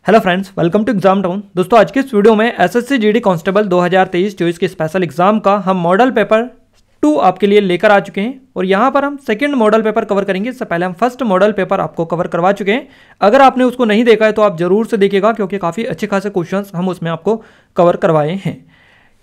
Hello friends, welcome to exam town. दोस्तों, आज के इस वीडियो में एसएससी जीडी कांस्टेबल 2023-24 के स्पेशल एग्जाम का हम मॉडल पेपर 2 आपके लिए लेकर आ चुके हैं और यहाँ पर हम सेकंड मॉडल पेपर कवर करेंगे। इससे पहले हम फर्स्ट मॉडल पेपर आपको कवर करवा चुके हैं। अगर आपने उसको नहीं देखा है तो आप जरूर से देखिएगा, क्योंकि काफ़ी अच्छे खासे क्वेश्चन हम उसमें आपको कवर करवाए हैं।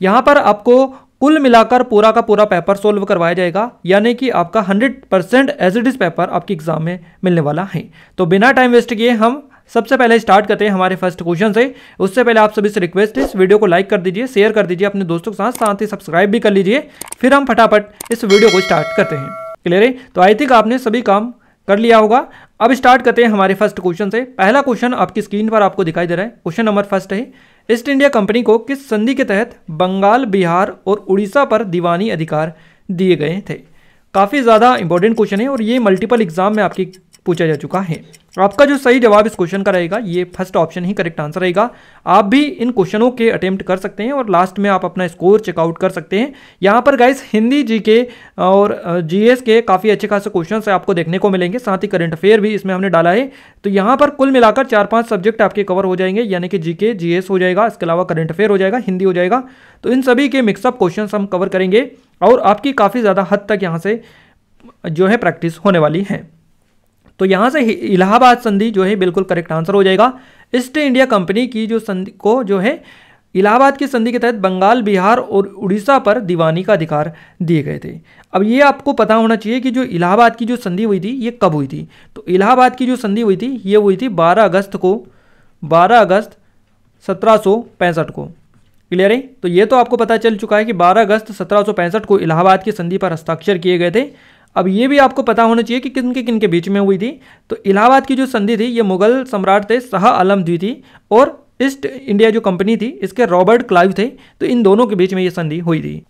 यहाँ पर आपको कुल मिलाकर पूरा का पूरा पेपर सोल्व करवाया जाएगा, यानी कि आपका 100% एज इट इज पेपर आपके एग्जाम में मिलने वाला है। तो बिना टाइम वेस्ट किए हम सबसे पहले स्टार्ट करते हैं हमारे फर्स्ट क्वेश्चन से। उससे पहले आप सभी से रिक्वेस्ट है, इस वीडियो को लाइक कर दीजिए, शेयर कर दीजिए अपने दोस्तों के साथ, साथ ही सब्सक्राइब भी कर लीजिए। फिर हम फटाफट इस वीडियो को स्टार्ट करते हैं। क्लियर है? तो आई थिंक आपने सभी काम कर लिया होगा। अब स्टार्ट करते हैं हमारे फर्स्ट क्वेश्चन से। पहला क्वेश्चन आपकी स्क्रीन पर आपको दिखाई दे रहा है। क्वेश्चन नंबर फर्स्ट है, ईस्ट इंडिया कंपनी को किस संधि के तहत बंगाल, बिहार और उड़ीसा पर दीवानी अधिकार दिए गए थे? काफ़ी ज़्यादा इंपॉर्टेंट क्वेश्चन है और ये मल्टीपल एग्जाम में आपकी पूछा जा चुका है। आपका जो सही जवाब इस क्वेश्चन का रहेगा, ये फर्स्ट ऑप्शन ही करेक्ट आंसर रहेगा। आप भी इन क्वेश्चनों के अटेम्प्ट कर सकते हैं और लास्ट में आप अपना स्कोर चेकआउट कर सकते हैं। यहाँ पर गाइस हिंदी, जीके और जीएस के काफ़ी अच्छे खासे क्वेश्चन आपको देखने को मिलेंगे, साथ ही करंट अफेयर भी इसमें हमने डाला है। तो यहाँ पर कुल मिलाकर 4-5 सब्जेक्ट आपके कवर हो जाएंगे, यानी कि जीके, जीएस हो जाएगा, इसके अलावा करंट अफेयर हो जाएगा, हिंदी हो जाएगा। तो इन सभी के मिक्सअप क्वेश्चन हम कवर करेंगे और आपकी काफ़ी ज़्यादा हद तक यहाँ से जो है प्रैक्टिस होने वाली है। तो यहाँ से इलाहाबाद संधि जो है बिल्कुल करेक्ट आंसर हो जाएगा। ईस्ट इंडिया कंपनी की जो संधि को जो है इलाहाबाद की संधि के तहत बंगाल, बिहार और उड़ीसा पर दीवानी का अधिकार दिए गए थे। अब ये आपको पता होना चाहिए कि जो इलाहाबाद की जो संधि हुई थी ये कब हुई थी। तो इलाहाबाद की जो संधि हुई थी ये हुई थी 12 अगस्त 1765 को। क्लियर है? तो ये तो आपको पता चल चुका है कि 12 अगस्त 1765 को इलाहाबाद की संधि पर हस्ताक्षर किए गए थे। अब ये भी आपको पता होना चाहिए कि किन के बीच में हुई थी। तो इलाहाबाद की जो संधि थी ये मुगल सम्राट थे शाह आलम द्वितीय और ईस्ट इंडिया जो कंपनी थी इसके रॉबर्ट क्लाइव थे। तो इन दोनों के बीच में ये संधि हुई थी।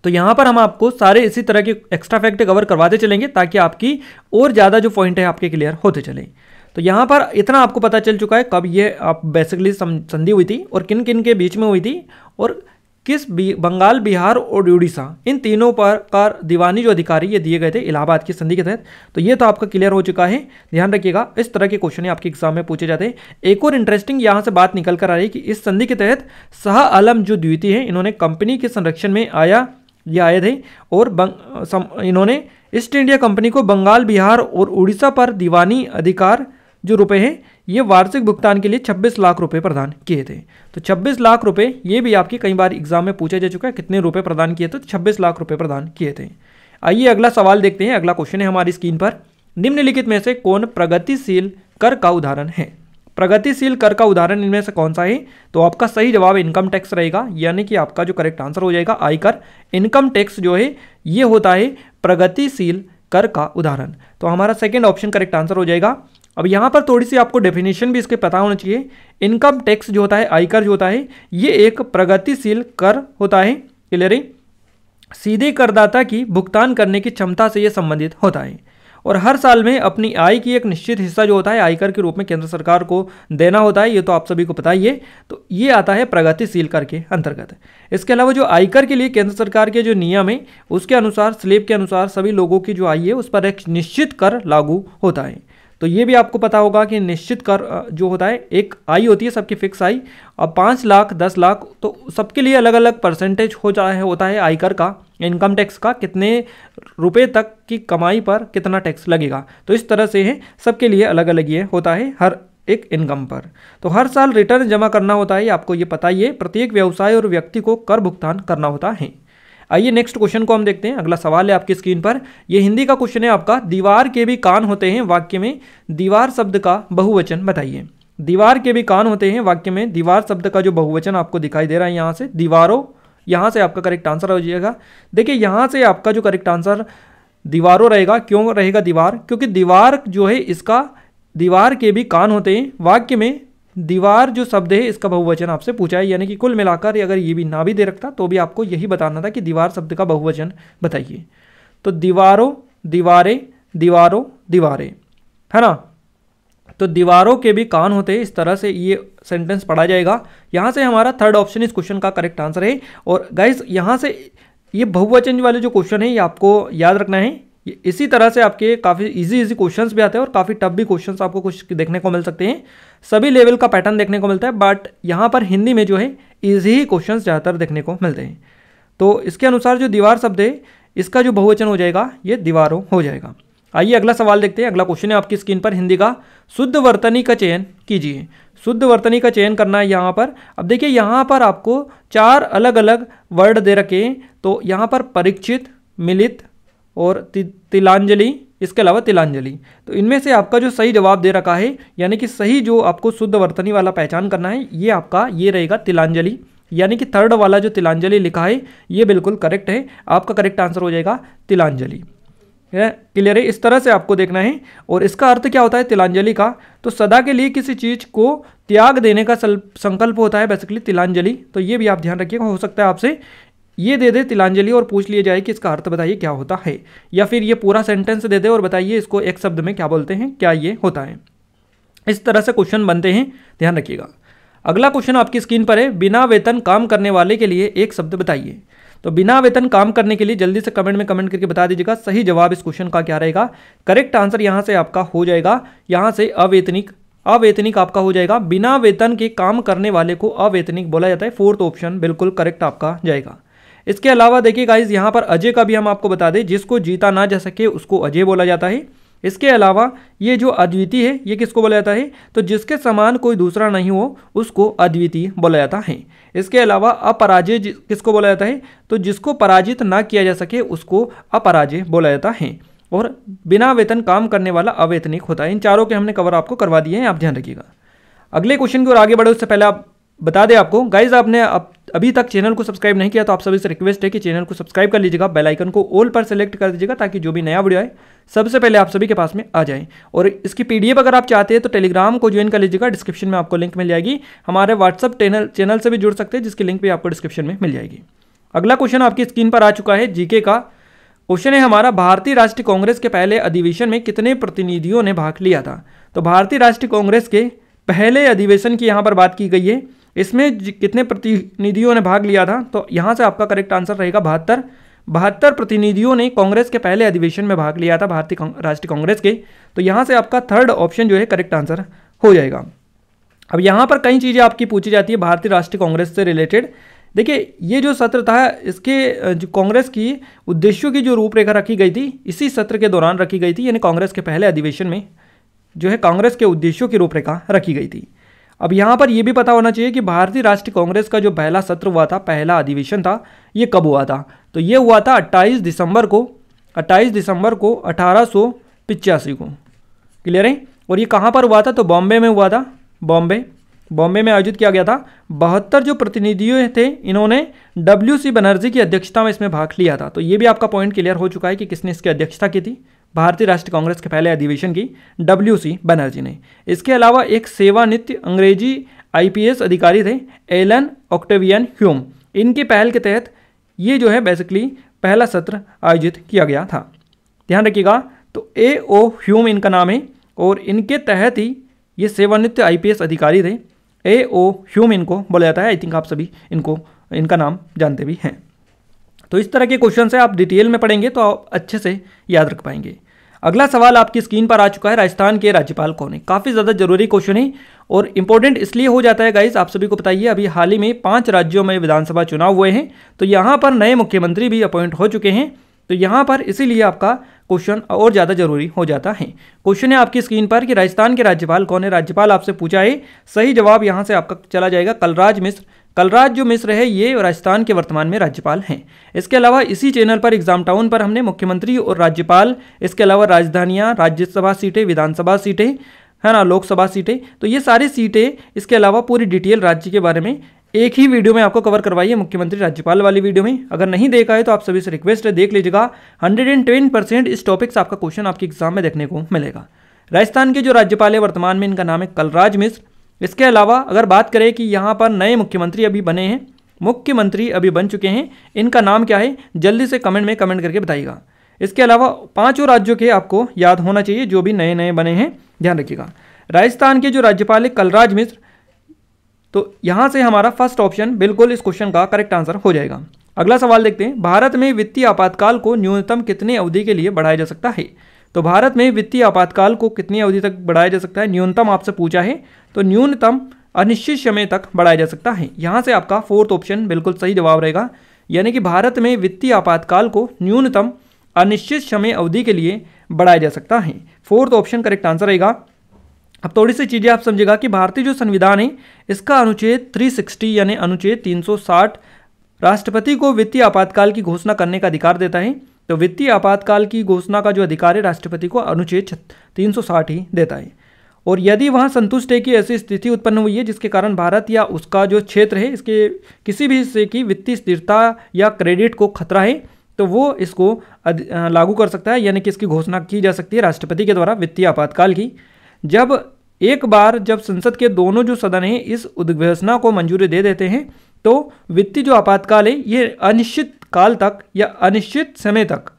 तो यहाँ पर हम आपको सारे इसी तरह के एक्स्ट्रा फैक्ट कवर करवाते चलेंगे ताकि आपकी और ज़्यादा जो पॉइंट है आपके क्लियर होते चले। तो यहाँ पर इतना आपको पता चल चुका है कब ये आप बेसिकली संधि हुई थी और किन के बीच में हुई थी और किस बंगाल, बिहार और उड़ीसा, इन तीनों पर का दीवानी जो अधिकारी ये दिए गए थे इलाहाबाद की संधि के तहत। तो ये तो आपका क्लियर हो चुका है। ध्यान रखिएगा, इस तरह के क्वेश्चन आपके एग्जाम में पूछे जाते हैं। एक और इंटरेस्टिंग यहाँ से बात निकल कर आ रही है कि इस संधि के तहत शाह आलम जो द्वितीय है इन्होंने कंपनी के संरक्षण में आए थे और इन्होंने ईस्ट इंडिया कंपनी को बंगाल, बिहार और उड़ीसा पर दीवानी अधिकार जो रुपए हैं ये वार्षिक भुगतान के लिए 26 लाख रुपए प्रदान किए थे। तो 26 लाख रुपए ये भी आपकी कई बार एग्जाम में पूछा जा चुका है, कितने रुपए प्रदान किए थे? तो 26 लाख रुपए प्रदान किए थे। आइए अगला सवाल देखते हैं। अगला क्वेश्चन है हमारी स्क्रीन पर, निम्नलिखित में से कौन प्रगतिशील कर का उदाहरण है? प्रगतिशील कर का उदाहरण इनमें से कौन सा है? तो आपका सही जवाब इनकम टैक्स रहेगा, यानी कि आपका जो करेक्ट आंसर हो जाएगा आयकर। इनकम टैक्स जो है ये होता है प्रगतिशील कर का उदाहरण। तो हमारा सेकेंड ऑप्शन करेक्ट आंसर हो जाएगा। अब यहाँ पर थोड़ी सी आपको डेफिनेशन भी इसके पता होना चाहिए। इनकम टैक्स जो होता है, आयकर जो होता है, ये एक प्रगतिशील कर होता है। क्लियर है? सीधे करदाता की भुगतान करने की क्षमता से ये संबंधित होता है और हर साल में अपनी आय की एक निश्चित हिस्सा जो होता है आयकर के रूप में केंद्र सरकार को देना होता है। ये तो आप सभी को पता ही है। तो ये आता है प्रगतिशील कर के अंतर्गत। इसके अलावा जो आयकर के लिए केंद्र सरकार के जो नियम है उसके अनुसार, स्लैब के अनुसार सभी लोगों की जो आय है उस पर एक निश्चित कर लागू होता है। तो ये भी आपको पता होगा कि निश्चित कर जो होता है, एक आय होती है सबकी फिक्स आय। अब 5 लाख, 10 लाख, तो सबके लिए अलग अलग परसेंटेज होता है आयकर का, इनकम टैक्स का, कितने रुपए तक की कमाई पर कितना टैक्स लगेगा। तो इस तरह से है, सबके लिए अलग अलग ये होता है हर एक इनकम पर। तो हर साल रिटर्न जमा करना होता है, आपको ये पता ही है। प्रत्येक व्यवसाय और व्यक्ति को कर भुगतान करना होता है। आइए नेक्स्ट क्वेश्चन को हम देखते हैं। अगला सवाल है आपकी स्क्रीन पर, यह हिंदी का क्वेश्चन है आपका, दीवार के भी कान होते हैं वाक्य में दीवार शब्द का बहुवचन बताइए। दीवार के भी कान होते हैं वाक्य में दीवार शब्द का जो बहुवचन आपको दिखाई दे रहा है यहाँ से, दीवारों, यहाँ से आपका करेक्ट आंसर हो जाएगा। देखिए यहाँ से आपका जो करेक्ट आंसर दीवारों रहेगा। क्यों रहेगा दीवार? क्योंकि दीवार जो है इसका, दीवार के भी कान होते हैं वाक्य में दीवार जो शब्द है इसका बहुवचन आपसे पूछा है, यानी कि कुल मिलाकर अगर ये भी ना भी दे रखता तो भी आपको यही बताना था कि दीवार शब्द का बहुवचन बताइए। तो दीवारों, दीवारें, दीवारों, दीवारें, है ना। तो दीवारों के भी कान होते हैं, इस तरह से ये सेंटेंस पढ़ा जाएगा। यहाँ से हमारा थर्ड ऑप्शन इस क्वेश्चन का करेक्ट आंसर है। और गाइस यहाँ से ये बहुवचन वाले जो क्वेश्चन है ये आपको याद रखना है ये इसी तरह से आपके काफ़ी इजी क्वेश्चंस भी आते हैं और काफ़ी टफ भी क्वेश्चंस आपको कुछ देखने को मिल सकते हैं। सभी लेवल का पैटर्न देखने को मिलता है, बट यहाँ पर हिंदी में जो है ईजी ही क्वेश्चंस ज़्यादातर देखने को मिलते हैं। तो इसके अनुसार जो दीवार शब्द है इसका जो बहुवचन हो जाएगा ये दीवारों हो जाएगा। आइए अगला सवाल देखते हैं। अगला क्वेश्चन है आपकी स्क्रीन पर, हिंदी का शुद्ध वर्तनी का चयन कीजिए। शुद्ध वर्तनी का चयन करना है यहाँ पर। अब देखिए यहाँ पर आपको 4 अलग अलग वर्ड दे रखे हैं। तो यहाँ पर परीक्षित, मिलित और तिलांजलि, इसके अलावा तिलांजलि। तो इनमें से आपका जो सही जवाब दे रखा है, यानी कि सही जो आपको शुद्ध वर्तनी वाला पहचान करना है, ये आपका ये रहेगा तिलांजलि, यानी कि थर्ड वाला जो तिलांजलि लिखा है ये बिल्कुल करेक्ट है। आपका करेक्ट आंसर हो जाएगा तिलांजलि। क्लियर है? इस तरह से आपको देखना है। और इसका अर्थ क्या होता है तिलांजलि का? तो सदा के लिए किसी चीज़ को त्याग देने का संकल्प होता है बेसिकली तिलांजलि। तो ये भी आप ध्यान रखिएगा। हो सकता है आपसे ये दे दे तिलांजलि और पूछ लिया जाए कि इसका अर्थ बताइए क्या होता है, या फिर ये पूरा सेंटेंस दे दे और बताइए इसको एक शब्द में क्या बोलते हैं, क्या ये होता है। इस तरह से क्वेश्चन बनते हैं, ध्यान रखिएगा। अगला क्वेश्चन आपकी स्क्रीन पर है, बिना वेतन काम करने वाले के लिए एक शब्द बताइए। तो बिना वेतन काम करने के लिए जल्दी से कमेंट में कमेंट करके बता दीजिएगा सही जवाब इस क्वेश्चन का क्या रहेगा। करेक्ट आंसर यहाँ से आपका हो जाएगा, यहाँ से अवेतनिक, अवेतनिक आपका हो जाएगा। बिना वेतन के काम करने वाले को अवेतनिक बोला जाता है। फोर्थ ऑप्शन बिल्कुल करेक्ट आपका जाएगा। इसके अलावा देखिए गाइज यहाँ पर अजय का भी हम आपको बता दें, जिसको जीता ना जा सके उसको अजय बोला जाता है। इसके अलावा ये जो अद्वितीय है ये किसको बोला जाता है? तो जिसके समान कोई दूसरा नहीं हो उसको अद्वितीय बोला जाता है। इसके अलावा अपराजय किसको बोला जाता है? तो जिसको पराजित ना किया जा सके उसको अपराजय बोला जाता है। और बिना वेतन काम करने वाला अवेतनिक होता है। इन चारों के हमने कवर आपको करवा दिए हैं, आप ध्यान रखिएगा। अगले क्वेश्चन की ओर आगे बढ़े उससे पहले आप बता दें आपको गाइज, आपने अभी तक चैनल को सब्सक्राइब नहीं किया तो आप सभी से रिक्वेस्ट है कि चैनल को सब्सक्राइब कर लीजिएगा, बेल आइकन को ऑल पर सेलेक्ट कर दीजिएगा ताकि जो भी नया वीडियो आए सबसे पहले आप सभी के पास में आ जाए। और इसकी पीडीएफ अगर आप चाहते हैं तो टेलीग्राम को ज्वाइन कर लीजिएगा, डिस्क्रिप्शन में आपको लिंक मिल जाएगी। हमारे व्हाट्सअप चैनल से भी जुड़ सकते हैं जिसकी लिंक भी आपको डिस्क्रिप्शन में मिल जाएगी। अगला क्वेश्चन आपकी स्क्रीन पर आ चुका है, जीके का क्वेश्चन है हमारा, भारतीय राष्ट्रीय कांग्रेस के पहले अधिवेशन में कितने प्रतिनिधियों ने भाग लिया था? तो भारतीय राष्ट्रीय कांग्रेस के पहले अधिवेशन की यहाँ पर बात की गई है, इसमें कितने प्रतिनिधियों ने भाग लिया था? तो यहाँ से आपका करेक्ट आंसर रहेगा 72 प्रतिनिधियों ने कांग्रेस के पहले अधिवेशन में भाग लिया था भारतीय राष्ट्रीय कांग्रेस के। तो यहाँ से आपका थर्ड ऑप्शन जो है करेक्ट आंसर हो जाएगा। अब यहाँ पर कई चीज़ें आपकी पूछी जाती है भारतीय राष्ट्रीय कांग्रेस से रिलेटेड। देखिए ये जो सत्र था इसके जो कांग्रेस की उद्देश्यों की जो रूपरेखा रखी गई थी इसी सत्र के दौरान रखी गई थी, यानी कांग्रेस के पहले अधिवेशन में जो है कांग्रेस के उद्देश्यों की रूपरेखा रखी गई थी। अब यहाँ पर यह भी पता होना चाहिए कि भारतीय राष्ट्रीय कांग्रेस का जो पहला सत्र हुआ था, पहला अधिवेशन था, ये कब हुआ था? तो ये हुआ था 28 दिसंबर को 1885 को। क्लियर है? और ये कहाँ पर हुआ था? तो बॉम्बे में हुआ था। बॉम्बे में आयोजित किया गया था। 72 जो प्रतिनिधियों थे इन्होंने WC बनर्जी की अध्यक्षता में इसमें भाग लिया था। तो ये भी आपका पॉइंट क्लियर हो चुका है कि किसने इसकी अध्यक्षता की थी। भारतीय राष्ट्रीय कांग्रेस के पहले अधिवेशन की WC बनर्जी ने। इसके अलावा एक सेवानिवृत्त अंग्रेजी IPS अधिकारी थे, एलन ऑक्टेवियन ह्यूम। इनकी पहल के तहत ये जो है बेसिकली पहला सत्र आयोजित किया गया था। ध्यान रखिएगा। तो A.O. ह्यूम इनका नाम है और इनके तहत ही ये सेवानिवृत्त IPS अधिकारी थे। A.O. ह्यूम इनको बोला जाता है। आई थिंक आप सभी इनका नाम जानते भी हैं। तो इस तरह के क्वेश्चन से आप डिटेल में पढ़ेंगे तो आप अच्छे से याद रख पाएंगे। अगला सवाल आपकी स्क्रीन पर आ चुका है, राजस्थान के राज्यपाल कौन है? काफ़ी ज़्यादा जरूरी क्वेश्चन है और इंपॉर्टेंट इसलिए हो जाता है गाइस, आप सभी को बताइए अभी हाल ही में 5 राज्यों में विधानसभा चुनाव हुए हैं, तो यहाँ पर नए मुख्यमंत्री भी अपॉइंट हो चुके हैं। तो यहाँ पर इसीलिए आपका क्वेश्चन और ज़्यादा जरूरी हो जाता है। क्वेश्चन है आपकी स्क्रीन पर कि राजस्थान के राज्यपाल कौन है? राज्यपाल आपसे पूछा है। सही जवाब यहाँ से आपका चला जाएगा कलराज मिश्र। कलराज जो मिश्र है ये राजस्थान के वर्तमान में राज्यपाल हैं। इसके अलावा इसी चैनल पर एग्जाम टाउन पर हमने मुख्यमंत्री और राज्यपाल, इसके अलावा राजधानियाँ, राज्यसभा सीटें, विधानसभा सीटें, है ना, लोकसभा सीटें, तो ये सारी सीटें, इसके अलावा पूरी डिटेल राज्य के बारे में एक ही वीडियो में आपको कवर करवाई है, मुख्यमंत्री राज्यपाल वाली वीडियो में। अगर नहीं देखा है तो आप सभी से रिक्वेस्ट है देख लीजिएगा। 110% इस टॉपिक से आपका क्वेश्चन आपके एग्जाम में देखने को मिलेगा। राजस्थान के जो राज्यपाल है वर्तमान में इनका नाम है कलराज मिश्र। इसके अलावा अगर बात करें कि यहाँ पर नए मुख्यमंत्री अभी बने हैं, मुख्यमंत्री अभी बन चुके हैं, इनका नाम क्या है जल्दी से कमेंट में कमेंट करके बताइएगा। इसके अलावा 5 राज्यों के आपको याद होना चाहिए जो भी नए नए बने हैं, ध्यान रखिएगा। राजस्थान के जो राज्यपाल है कलराज मिश्र, तो यहाँ से हमारा फर्स्ट ऑप्शन बिल्कुल इस क्वेश्चन का करेक्ट आंसर हो जाएगा। अगला सवाल देखते हैं, भारत में वित्तीय आपातकाल को न्यूनतम कितनी अवधि के लिए बढ़ाया जा सकता है। तो भारत में वित्तीय आपातकाल को कितनी अवधि तक बढ़ाया जा सकता है, न्यूनतम आपसे पूछा है, तो न्यूनतम अनिश्चित समय तक बढ़ाया जा सकता है। यहाँ से आपका फोर्थ ऑप्शन बिल्कुल सही जवाब रहेगा, यानी कि भारत में वित्तीय आपातकाल को न्यूनतम अनिश्चित समय अवधि के लिए बढ़ाया जा सकता है। फोर्थ ऑप्शन करेक्ट आंसर रहेगा। अब थोड़ी सी चीज़ें आप समझेगा कि भारतीय जो संविधान है इसका अनुच्छेद 360 यानी अनुच्छेद 360 राष्ट्रपति को वित्तीय आपातकाल की घोषणा करने का अधिकार देता है। तो वित्तीय आपातकाल की घोषणा का जो अधिकार है राष्ट्रपति को अनुच्छेद 360 ही देता है। और यदि वहाँ संतुष्ट है कि ऐसी स्थिति उत्पन्न हुई है जिसके कारण भारत या उसका जो क्षेत्र है इसके किसी भी हिस्से की वित्तीय स्थिरता या क्रेडिट को खतरा है, तो वो इसको लागू कर सकता है, यानी कि इसकी घोषणा की जा सकती है राष्ट्रपति के द्वारा वित्तीय आपातकाल की। जब एक बार जब संसद के दोनों जो सदन हैं इस उद्घोषणा को मंजूरी दे देते हैं तो वित्तीय जो आपातकाल है ये अनिश्चित काल तक या अनिश्चित समय तक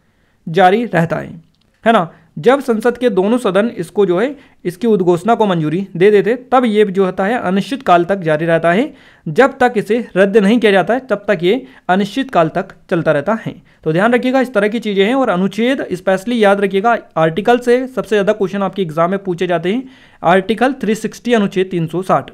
जारी रहता है ना। जब संसद के दोनों सदन इसको जो है इसकी उद्घोषणा को मंजूरी दे देते तब ये जो होता है अनिश्चित काल तक जारी रहता है। जब तक इसे रद्द नहीं किया जाता है तब तक ये अनिश्चित काल तक चलता रहता है। तो ध्यान रखिएगा, इस तरह की चीज़ें हैं। और अनुच्छेद स्पेशली याद रखिएगा, आर्टिकल से सबसे ज़्यादा क्वेश्चन आपके एग्जाम में पूछे जाते हैं। आर्टिकल 360 अनुच्छेद 360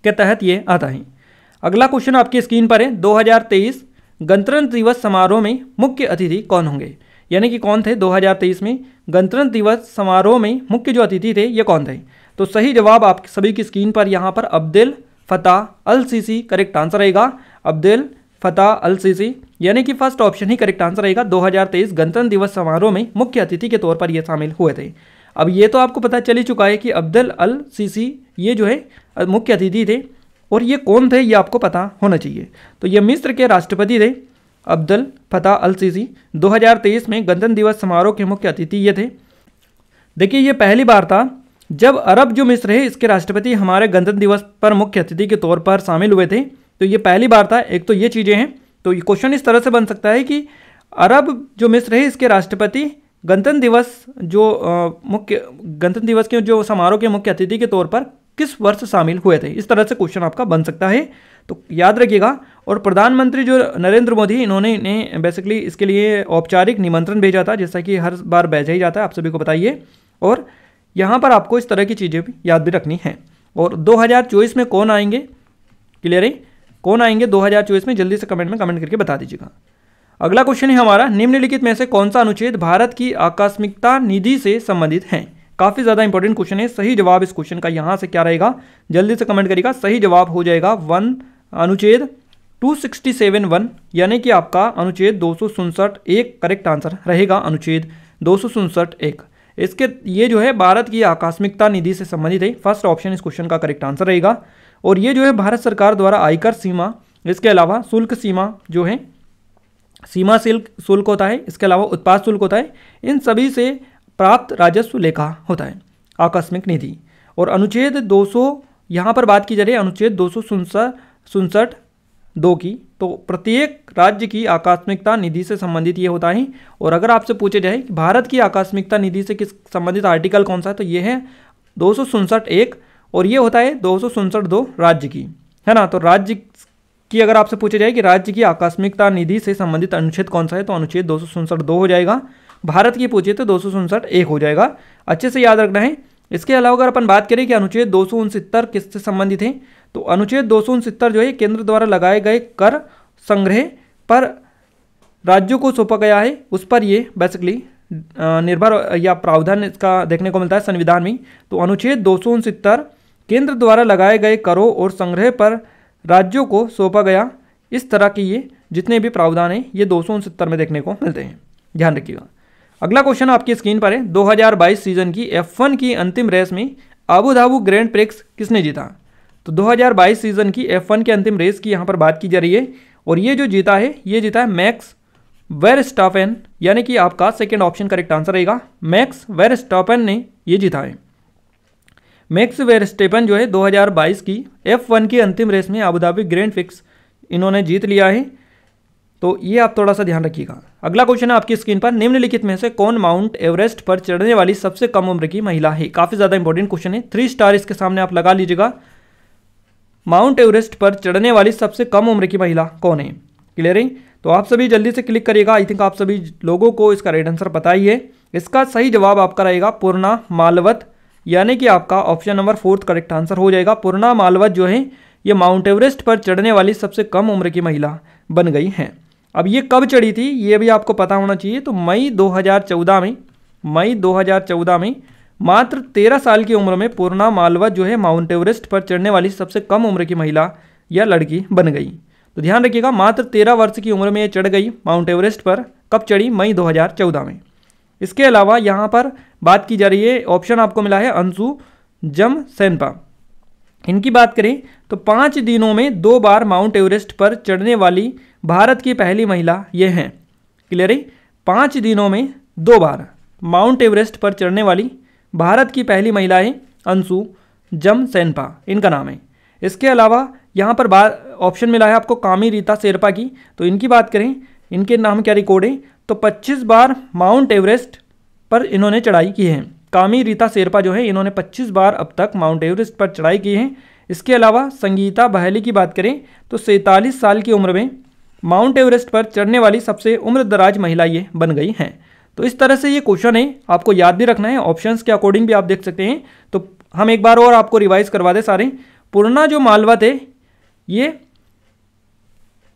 के तहत ये आता है। अगला क्वेश्चन आपकी स्क्रीन पर है, 2023 गणतंत्र दिवस समारोह में मुख्य अतिथि कौन होंगे, यानी कि कौन थे 2023 में गणतंत्र दिवस समारोह में मुख्य जो अतिथि थे ये कौन थे। तो सही जवाब आप सभी की स्क्रीन पर यहाँ पर अब्दुल फताह अल सीसी करेक्ट आंसर रहेगा। अब्दुल फताह अल सीसी यानी कि फर्स्ट ऑप्शन ही करेक्ट आंसर रहेगा। 2023 गणतंत्र दिवस समारोह में मुख्य अतिथि के तौर पर ये शामिल हुए थे। अब ये तो आपको पता चल ही चुका है कि अब्दुल अल सीसी ये जो है मुख्य अतिथि थे, और ये कौन थे ये आपको पता होना चाहिए। तो ये मिस्र के राष्ट्रपति थे अब्दुल फताह अल सीसी। 2023 में गणतंत्र दिवस समारोह के मुख्य अतिथि ये थे। देखिए ये पहली बार था जब अरब जो मिस्र है इसके राष्ट्रपति हमारे गणतंत्र दिवस पर मुख्य अतिथि के तौर पर शामिल हुए थे। तो ये पहली बार था। एक तो ये चीज़ें हैं, तो ये क्वेश्चन इस तरह से बन सकता है कि अरब जो मिस्र है इसके राष्ट्रपति गणतंत्र दिवस जो मुख्य गणतंत्र दिवस के जो समारोह के मुख्य अतिथि के तौर पर किस वर्ष शामिल हुए थे, इस तरह से क्वेश्चन आपका बन सकता है। तो याद रखिएगा। और प्रधानमंत्री जो नरेंद्र मोदी इन्होंने इन्हें बेसिकली इसके लिए औपचारिक निमंत्रण भेजा था, जैसा कि हर बार भेजा ही जाता है, आप सभी को बताइए। और यहाँ पर आपको इस तरह की चीज़ें भी याद भी रखनी है। और 2024 में कौन आएंगे, क्लियर है, कौन आएंगे 2024 में, जल्दी से कमेंट में कमेंट करके बता दीजिएगा। अगला क्वेश्चन है हमारा, निम्नलिखित में से कौन सा अनुच्छेद भारत की आकस्मिकता निधि से संबंधित है। काफ़ी ज़्यादा इंपॉर्टेंट क्वेश्चन है। सही जवाब इस क्वेश्चन का यहाँ से क्या रहेगा, जल्दी से कमेंट करिएगा। सही जवाब हो जाएगा अनुच्छेद 267(1) यानी कि आपका अनुच्छेद 267(1) करेक्ट आंसर रहेगा। अनुच्छेद 267(1) इसके ये जो है भारत की आकस्मिकता निधि से संबंधित है। फर्स्ट ऑप्शन इस क्वेश्चन का करेक्ट आंसर रहेगा। और ये जो है भारत सरकार द्वारा आयकर सीमा, इसके अलावा शुल्क सीमा जो है सीमा शुल्क होता है, इसके अलावा उत्पाद शुल्क होता है, इन सभी से प्राप्त राजस्व लेखा होता है आकस्मिक निधि। और अनुच्छेद 200 यहाँ पर बात की जा रही है अनुच्छेद 267(2) की, तो प्रत्येक राज्य की आकस्मिकता निधि से संबंधित ये होता है। और अगर आपसे पूछे जाए कि भारत की आकस्मिकता निधि से किस संबंधित आर्टिकल कौन सा है, तो ये है 267(1) और ये होता है 267(2) राज्य की, है ना। तो राज्य की अगर आपसे पूछे जाए कि राज्य की आकस्मिकता निधि से संबंधित अनुच्छेद कौन सा है, तो अनुच्छेद 267(2) हो जाएगा। भारत की पूछिए तो 267(1) हो जाएगा। अच्छे से याद रखना है। इसके अलावा अगर अपन बात करें कि अनुच्छेद 269 किससे संबंधित है, तो अनुच्छेद 269 जो है केंद्र द्वारा लगाए गए कर संग्रह पर राज्यों को सौंपा गया है, उस पर ये बेसिकली निर्भर या प्रावधान इसका देखने को मिलता है संविधान में। तो अनुच्छेद 269 केंद्र द्वारा लगाए गए करों और संग्रह पर राज्यों को सौंपा गया, इस तरह की ये जितने भी प्रावधान हैं ये 269 में देखने को मिलते हैं, ध्यान रखिएगा। अगला क्वेश्चन आपकी स्क्रीन पर है, 2022 सीजन की F1 की अंतिम रेस में अबू धाबी ग्रैंड प्रिक्स किसने जीता। तो 2022 सीजन की F1 की अंतिम रेस की यहाँ पर बात की जा रही है, और ये जो जीता है ये जीता है मैक्स वेरस्टापेन, यानी कि आपका सेकंड ऑप्शन करेक्ट आंसर रहेगा। मैक्स वेरस्टापेन ने ये जीता है। मैक्स वेरस्टेपन जो है 2022 की F1 की अंतिम रेस में अबू धाबी ग्रैंड प्रिक्स इन्होंने जीत लिया है। तो ये आप थोड़ा सा ध्यान रखिएगा। अगला क्वेश्चन है आपकी स्क्रीन पर, निम्नलिखित में से कौन माउंट एवरेस्ट पर चढ़ने वाली सबसे कम उम्र की महिला है। काफ़ी ज़्यादा इंपॉर्टेंट क्वेश्चन है, 3 स्टार इसके सामने आप लगा लीजिएगा। माउंट एवरेस्ट पर चढ़ने वाली सबसे कम उम्र की महिला कौन है, क्लियर है? तो आप सभी जल्दी से क्लिक करिएगा। आई थिंक आप सभी लोगों को इसका राइट आंसर पता ही है। इसका सही जवाब आपका रहेगा पूर्णा मालवत, यानी कि आपका ऑप्शन नंबर 4 करेक्ट आंसर हो जाएगा। पूर्णा मालवत जो है ये माउंट एवरेस्ट पर चढ़ने वाली सबसे कम उम्र की महिला बन गई हैं। अब ये कब चढ़ी थी ये भी आपको पता होना चाहिए। तो मई 2014 में मात्र 13 साल की उम्र में पूर्णा मालवत जो है माउंट एवरेस्ट पर चढ़ने वाली सबसे कम उम्र की महिला या लड़की बन गई। तो ध्यान रखिएगा, मात्र 13 वर्ष की उम्र में ये चढ़ गई माउंट एवरेस्ट पर। कब चढ़ी? मई 2014 में। इसके अलावा यहाँ पर बात की जा रही है, ऑप्शन आपको मिला है अंशु जमसेनपा। इनकी बात करें तो 5 दिनों में 2 बार माउंट एवरेस्ट पर चढ़ने वाली भारत की पहली महिला ये हैं। क्लियर है? 5 दिनों में 2 बार माउंट एवरेस्ट पर चढ़ने वाली भारत की पहली महिला है अंशु जमसेनपा, इनका नाम है। इसके अलावा यहाँ पर ऑप्शन मिला है आपको कामी रीता शेरपा की। तो इनकी बात करें, इनके नाम क्या रिकॉर्ड है? तो 25 बार माउंट एवरेस्ट पर इन्होंने चढ़ाई की है। कामी रीता शेरपा जो है इन्होंने 25 बार अब तक माउंट एवरेस्ट पर चढ़ाई की है। इसके अलावा संगीता बहली की बात करें तो 47 साल की उम्र में माउंट एवरेस्ट पर चढ़ने वाली सबसे उम्रदराज महिला ये बन गई हैं। तो इस तरह से ये क्वेश्चन है, आपको याद भी रखना है, ऑप्शंस के अकॉर्डिंग भी आप देख सकते हैं। तो हम एक बार और आपको रिवाइज करवा दें सारे। पूर्णा जो मालवत है ये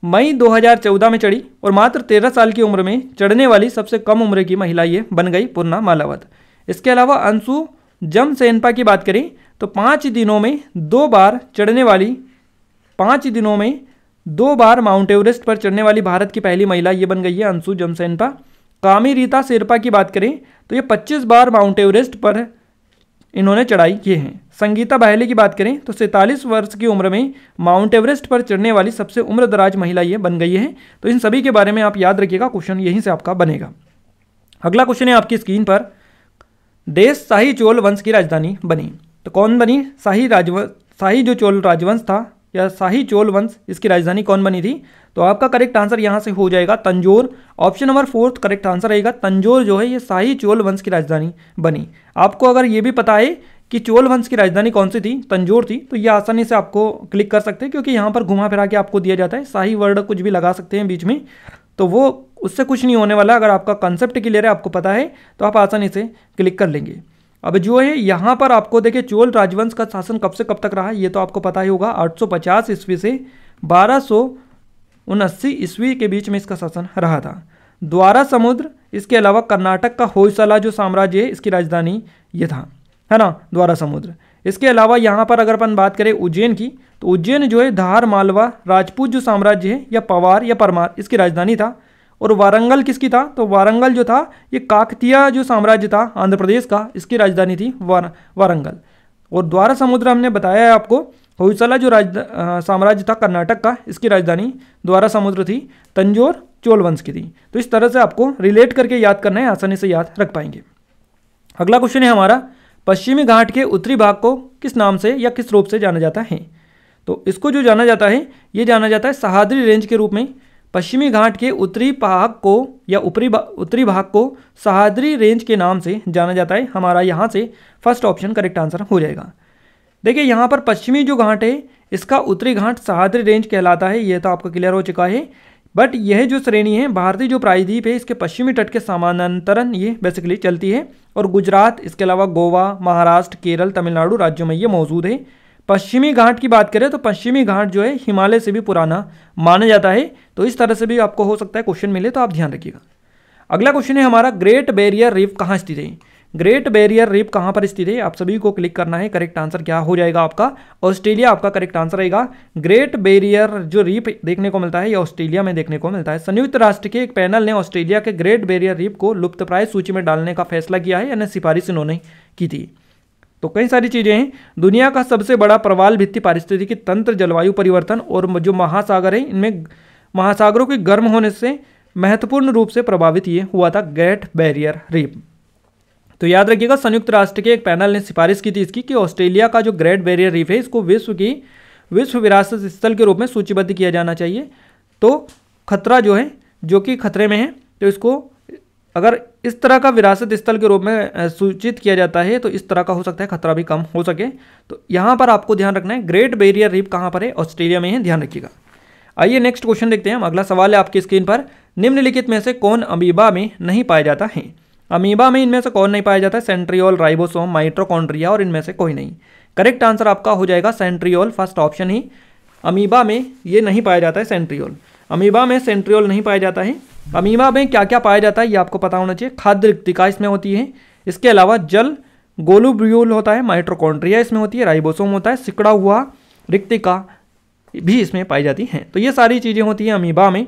मई 2014 में चढ़ी और मात्र 13 साल की उम्र में चढ़ने वाली सबसे कम उम्र की महिला ये बन गई पूर्णा मालवत। इसके अलावा अंशु जमसेनपा की बात करें तो 5 दिनों में 2 बार चढ़ने वाली 5 दिनों में 2 बार माउंट एवरेस्ट पर चढ़ने वाली भारत की पहली महिला ये बन गई है अंशु जमसेनपा। कामी रीता शेरपा की बात करें तो ये 25 बार माउंट एवरेस्ट पर इन्होंने चढ़ाई की है। संगीता बहले की बात करें तो 47 वर्ष की उम्र में माउंट एवरेस्ट पर चढ़ने वाली सबसे उम्रदराज महिला ये बन गई है। तो इन सभी के बारे में आप याद रखिएगा, क्वेश्चन यहीं से आपका बनेगा। अगला क्वेश्चन है आपकी स्क्रीन पर, देश शाही चोल वंश की राजधानी बनी। तो कौन बनी? शाही जो चोल राजवंश था या शाही चोल वंश, इसकी राजधानी कौन बनी थी? तो आपका करेक्ट आंसर यहाँ से हो जाएगा Tanjore. Option number 4 correct answer रहेगा। तंजौर जो है ये शाही चोल वंश की राजधानी बनी। आपको अगर ये भी पता है कि चोल वंश की राजधानी कौन सी थी, तंजौर थी, तो ये आसानी से आपको क्लिक कर सकते हैं, क्योंकि यहाँ पर घुमा फिरा के आपको दिया जाता है। शाही वर्ड कुछ भी लगा सकते हैं बीच में, तो वो उससे कुछ नहीं होने वाला। अगर आपका कंसेप्ट क्लियर है, आपको पता है, तो आप आसानी से क्लिक कर लेंगे। अब जो है यहाँ पर आपको देखिए चोल राजवंश का शासन कब से कब तक रहा, ये तो आपको पता ही होगा। 850 ईस्वी से 1279 ईस्वी के बीच में इसका शासन रहा था। द्वारा समुद्र, इसके अलावा कर्नाटक का होयसला जो साम्राज्य है इसकी राजधानी ये था, है ना, द्वारा समुद्र। इसके अलावा यहाँ पर अगर अपन बात करें उज्जैन की, तो उज्जैन जो है धार मालवा राजपूत जो साम्राज्य है या पवार या परमार इसकी राजधानी था। और वारंगल किसकी था? तो वारंगल जो था ये काकतीय जो साम्राज्य था आंध्र प्रदेश का, इसकी राजधानी थी वारंगल। और द्वारा समुद्र हमने बताया है आपको, होयसला जो साम्राज्य था कर्नाटक का, इसकी राजधानी द्वारा समुद्र थी। तंजौर चोल वंश की थी। तो इस तरह से आपको रिलेट करके याद करना है, आसानी से याद रख पाएंगे। अगला क्वेश्चन है हमारा, पश्चिमी घाट के उत्तरी भाग को किस नाम से या किस रूप से जाना जाता है? तो इसको जो जाना जाता है ये जाना जाता है सह्याद्री रेंज के रूप में। पश्चिमी घाट के उत्तरी भाग को या उत्तरी भाग को सह्याद्री रेंज के नाम से जाना जाता है। हमारा यहाँ से फर्स्ट ऑप्शन करेक्ट आंसर हो जाएगा। देखिए यहाँ पर पश्चिमी जो घाट है इसका उत्तरी घाट सह्याद्री रेंज कहलाता है, ये तो आपको क्लियर हो चुका है। बट यह जो श्रेणी है भारतीय जो प्रायद्वीप है इसके पश्चिमी तट के समानांतरन ये बेसिकली चलती है। और गुजरात, इसके अलावा गोवा, महाराष्ट्र, केरल, तमिलनाडु राज्यों में ये मौजूद है। पश्चिमी घाट की बात करें तो पश्चिमी घाट जो है हिमालय से भी पुराना माना जाता है। तो इस तरह से भी आपको हो सकता है क्वेश्चन मिले, तो आप ध्यान रखिएगा। अगला क्वेश्चन है हमारा, ग्रेट बैरियर रीफ कहाँ स्थित है? ग्रेट बैरियर रीफ कहाँ पर स्थित है आप सभी को क्लिक करना है। करेक्ट आंसर क्या हो जाएगा आपका? ऑस्ट्रेलिया आपका करेक्ट आंसर रहेगा। ग्रेट बैरियर जो रीफ देखने को मिलता है ये ऑस्ट्रेलिया में देखने को मिलता है। संयुक्त राष्ट्र के एक पैनल ने ऑस्ट्रेलिया के ग्रेट बैरियर रीफ को लुप्तप्राय सूची में डालने का फैसला किया है, यानी सिफारिश इन्होंने की थी। तो कई सारी चीज़ें हैं। दुनिया का सबसे बड़ा प्रवाल भित्ति पारिस्थितिकी तंत्र जलवायु परिवर्तन और जो महासागर है इनमें महासागरों के गर्म होने से महत्वपूर्ण रूप से प्रभावित ये हुआ था ग्रेट बैरियर रीफ। तो याद रखिएगा संयुक्त राष्ट्र के एक पैनल ने सिफारिश की थी इसकी कि ऑस्ट्रेलिया का जो ग्रेट बैरियर रीफ है इसको विश्व विरासत स्थल के रूप में सूचीबद्ध किया जाना चाहिए। तो खतरा जो है जो कि खतरे में है, तो इसको अगर इस तरह का विरासत स्थल के रूप में सूचित किया जाता है तो इस तरह का हो सकता है खतरा भी कम हो सके। तो यहाँ पर आपको ध्यान रखना है ग्रेट बैरियर रीफ कहाँ पर है, ऑस्ट्रेलिया में है, ध्यान रखिएगा। आइए नेक्स्ट क्वेश्चन देखते हैं हम। अगला सवाल है आपकी स्क्रीन पर, निम्नलिखित में से कौन अमीबा में नहीं पाया जाता है? अमीबा में इनमें से कौन नहीं पाया जाता है? सेंट्रियोल, राइबोसोम, माइटोकॉन्ड्रिया और इनमें से कोई नहीं। करेक्ट आंसर आपका हो जाएगा सेंट्रियोल, फर्स्ट ऑप्शन ही। अमीबा में ये नहीं पाया जाता है सेंट्रियोल, अमीबा में सेंट्रियोल नहीं पाया जाता है। अमीबा में क्या क्या पाया जाता है ये आपको पता होना चाहिए। खाद्य रिक्तिका इसमें होती है, इसके अलावा जल गोलूब्यूल होता है, माइटोकॉन्ड्रिया इसमें होती है, राइबोसोम होता है, सिकुड़ा हुआ रिक्तिका भी इसमें पाई जाती हैं। तो ये सारी चीज़ें होती हैं अमीबा में,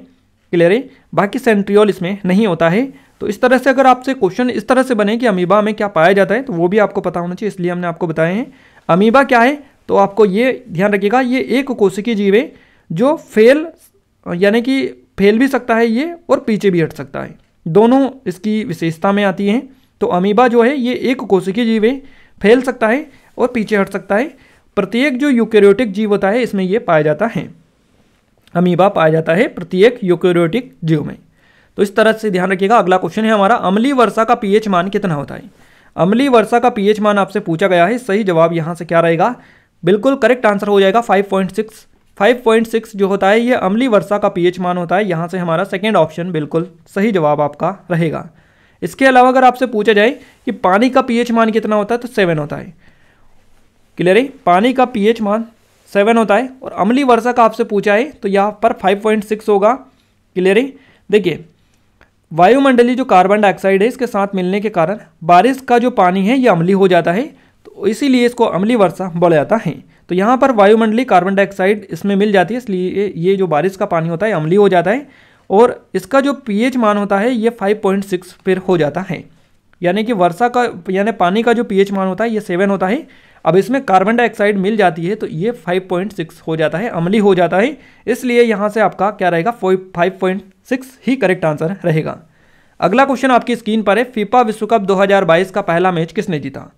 क्लियर है। बाकी सेंट्रियोल इसमें नहीं होता है। तो इस तरह से अगर आपसे क्वेश्चन इस तरह से बने कि अमीबा में क्या पाया जाता है तो वो भी आपको पता होना चाहिए, इसलिए हमने आपको बताए हैं। अमीबा क्या है तो आपको ये ध्यान रखिएगा, ये एक कोशिकीय जीव है जो फैल यानी कि फैल भी सकता है ये और पीछे भी हट सकता है, दोनों इसकी विशेषता में आती हैं। तो अमीबा जो है ये एक कोशिकीय जीव है, फैल सकता है और पीछे हट सकता है। प्रत्येक जो यूकेरियोटिक जीव होता है इसमें ये पाया जाता है, अमीबा पाया जाता है प्रत्येक यूकेरियोटिक जीव में। तो इस तरह से ध्यान रखिएगा। अगला क्वेश्चन है हमारा, अम्लीय वर्षा का पीएच मान कितना होता है? अम्लीय वर्षा का पीएच मान आपसे पूछा गया है। सही जवाब यहाँ से क्या रहेगा? बिल्कुल करेक्ट आंसर हो जाएगा 5.6। 5.6 जो होता है ये अम्लीय वर्षा का पीएच मान होता है। यहाँ से हमारा सेकेंड ऑप्शन बिल्कुल सही जवाब आपका रहेगा। इसके अलावा अगर आपसे पूछा जाए कि पानी का पीएच मान कितना होता है तो 7 होता है, क्लियर है। पानी का पीएच मान 7 होता है। और अम्लीय वर्षा का आपसे पूछा है तो यहाँ पर 5.6 होगा, क्लियर है। देखिए वायुमंडलीय जो कार्बन डाइऑक्साइड है इसके साथ मिलने के कारण बारिश का जो पानी है ये अम्लीय हो जाता है, तो इसीलिए इसको अम्लीय वर्षा बोला जाता है। तो यहाँ पर वायुमंडलीय कार्बन डाइऑक्साइड इसमें मिल जाती है, इसलिए ये जो बारिश का पानी होता है अम्लीय हो जाता है। और इसका जो पीएच मान होता है ये 5.6 फिर हो जाता है, यानी कि वर्षा का यानी पानी का जो पीएच मान होता है ये 7 होता है। अब इसमें कार्बन डाइऑक्साइड मिल जाती है तो ये 5.6 हो जाता है, अम्लीय हो जाता है। इसलिए यहाँ से आपका क्या रहेगा? 5.6 ही करेक्ट आंसर रहेगा। अगला क्वेश्चन आपकी स्क्रीन पर है, फीफा विश्व कप 2022 का पहला मैच किसने जीता?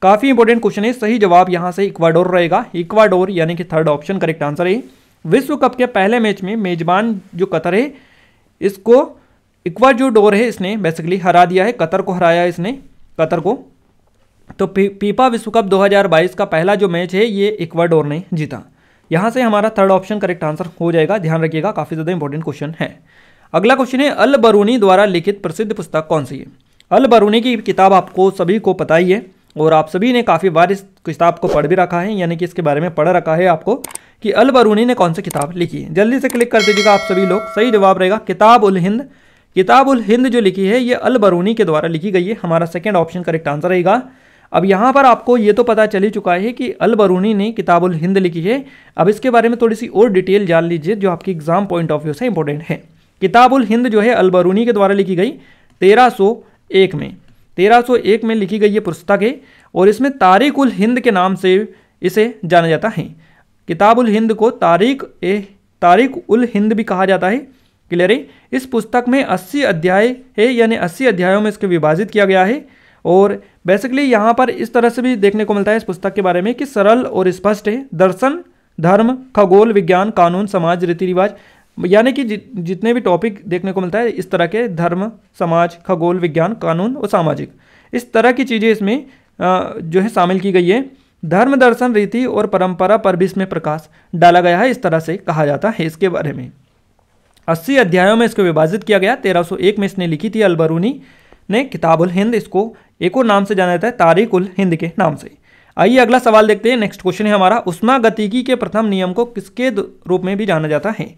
काफ़ी इंपॉर्टेंट क्वेश्चन है। सही जवाब यहाँ से इक्वाडोर रहेगा, इक्वाडोर यानी कि थर्ड ऑप्शन करेक्ट आंसर है। विश्व कप के पहले मैच में मेजबान जो कतर है इसको इक्वाडोर है इसने बेसिकली हरा दिया है, कतर को हराया इसने, कतर को। तो फीफा विश्व कप 2022 का पहला जो मैच है ये इक्वाडोर ने जीता। यहाँ से हमारा थर्ड ऑप्शन करेक्ट आंसर हो जाएगा, ध्यान रखिएगा, काफ़ी ज़्यादा इंपॉर्टेंट क्वेश्चन है। अगला क्वेश्चन है, अल बरूनी द्वारा लिखित प्रसिद्ध पुस्तक कौन सी है? अल बरूनी की किताब आपको सभी को पता ही है और आप सभी ने काफ़ी बार इस किताब को पढ़ भी रखा है, यानी कि इसके बारे में पढ़ रखा है आपको कि अल बरूनी ने कौन सी किताब लिखी है। जल्दी से क्लिक कर दीजिएगा आप सभी लोग। सही जवाब रहेगा किताब उल हिंद। किताब उल हिंद जो लिखी है ये अल बरूनी के द्वारा लिखी गई है, हमारा सेकेंड ऑप्शन करेक्ट आंसर रहेगा। अब यहाँ पर आपको ये तो पता चल ही चुका है कि अल बरूनी ने किताब उल हिंद लिखी है। अब इसके बारे में थोड़ी सी और डिटेल जान लीजिए जो आपकी एग्जाम पॉइंट ऑफ व्यू से इंपॉर्टेंट है। किताब उल हिंद जो है अल बरूनी के द्वारा लिखी गई 1301 में, 1301 में लिखी गई ये पुस्तक है और इसमें तारीख उल हिंद के नाम से इसे जाना जाता है। किताब उल हिंद को तारीख उल हिंद भी कहा जाता है, क्लियर है। इस पुस्तक में 80 अध्याय है, यानी 80 अध्यायों में इसको विभाजित किया गया है। और बेसिकली यहाँ पर इस तरह से भी देखने को मिलता है इस पुस्तक के बारे में कि सरल और स्पष्ट है। दर्शन, धर्म, खगोल विज्ञान, कानून, समाज, रीति रिवाज, यानी कि जितने भी टॉपिक देखने को मिलता है इस तरह के धर्म, समाज, खगोल विज्ञान, कानून और सामाजिक, इस तरह की चीज़ें इसमें जो है शामिल की गई है। धर्म, दर्शन, रीति और परंपरा पर भी इसमें प्रकाश डाला गया है, इस तरह से कहा जाता है इसके बारे में। 80 अध्यायों में इसको विभाजित किया गया। 1301 में इसने लिखी थी अल बरूनी ने किताब उल हिंद। इसको एक और नाम से जाना जाता है तारीख उल हिंद के नाम से। आइए अगला सवाल देखते हैं। नेक्स्ट क्वेश्चन है हमारा, उष्मागतिकी के प्रथम नियम को किसके रूप में भी जाना जाता है?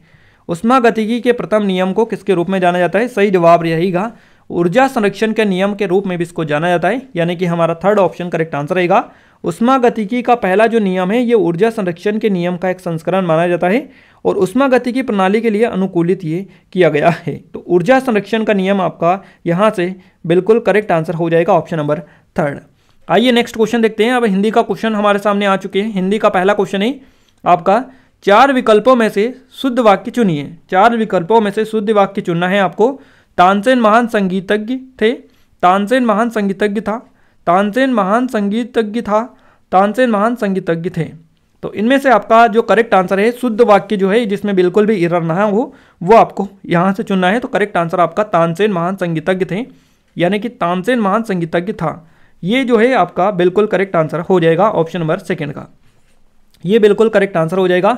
उष्मागतिकी के प्रथम नियम को किसके रूप में जाना जाता है? सही जवाब रहेगा ऊर्जा संरक्षण के नियम के रूप में भी इसको जाना जाता है, यानी कि हमारा थर्ड ऑप्शन करेक्ट आंसर रहेगा। उष्मागतिकी का पहला जो नियम है ये ऊर्जा संरक्षण के नियम का एक संस्करण माना जाता है और उष्मागतिकी प्रणाली के लिए अनुकूलित ये किया गया है। तो ऊर्जा संरक्षण का नियम आपका यहाँ से बिल्कुल करेक्ट आंसर हो जाएगा, ऑप्शन नंबर थर्ड। आइए नेक्स्ट क्वेश्चन देखते हैं। अब हिंदी का क्वेश्चन हमारे सामने आ चुके हैं। हिंदी का पहला क्वेश्चन है आपका, 4 विकल्पों में से शुद्ध वाक्य चुनिए। 4 विकल्पों में से शुद्ध वाक्य चुनना है आपको। तानसेन महान संगीतज्ञ थे, तानसेन महान संगीतज्ञ था, तानसेन महान संगीतज्ञ था, तानसेन महान संगीतज्ञ थे। तो इनमें से आपका जो करेक्ट आंसर है शुद्ध वाक्य जो है जिसमें बिल्कुल भी एरर ना हो वो आपको यहाँ से चुनना है। तो करेक्ट आंसर आपका तानसेन महान संगीतज्ञ थे, यानी कि तानसेन महान संगीतज्ञ था, ये जो है आपका बिल्कुल करेक्ट आंसर हो जाएगा, ऑप्शन नंबर सेकेंड का ये बिल्कुल करेक्ट आंसर हो जाएगा।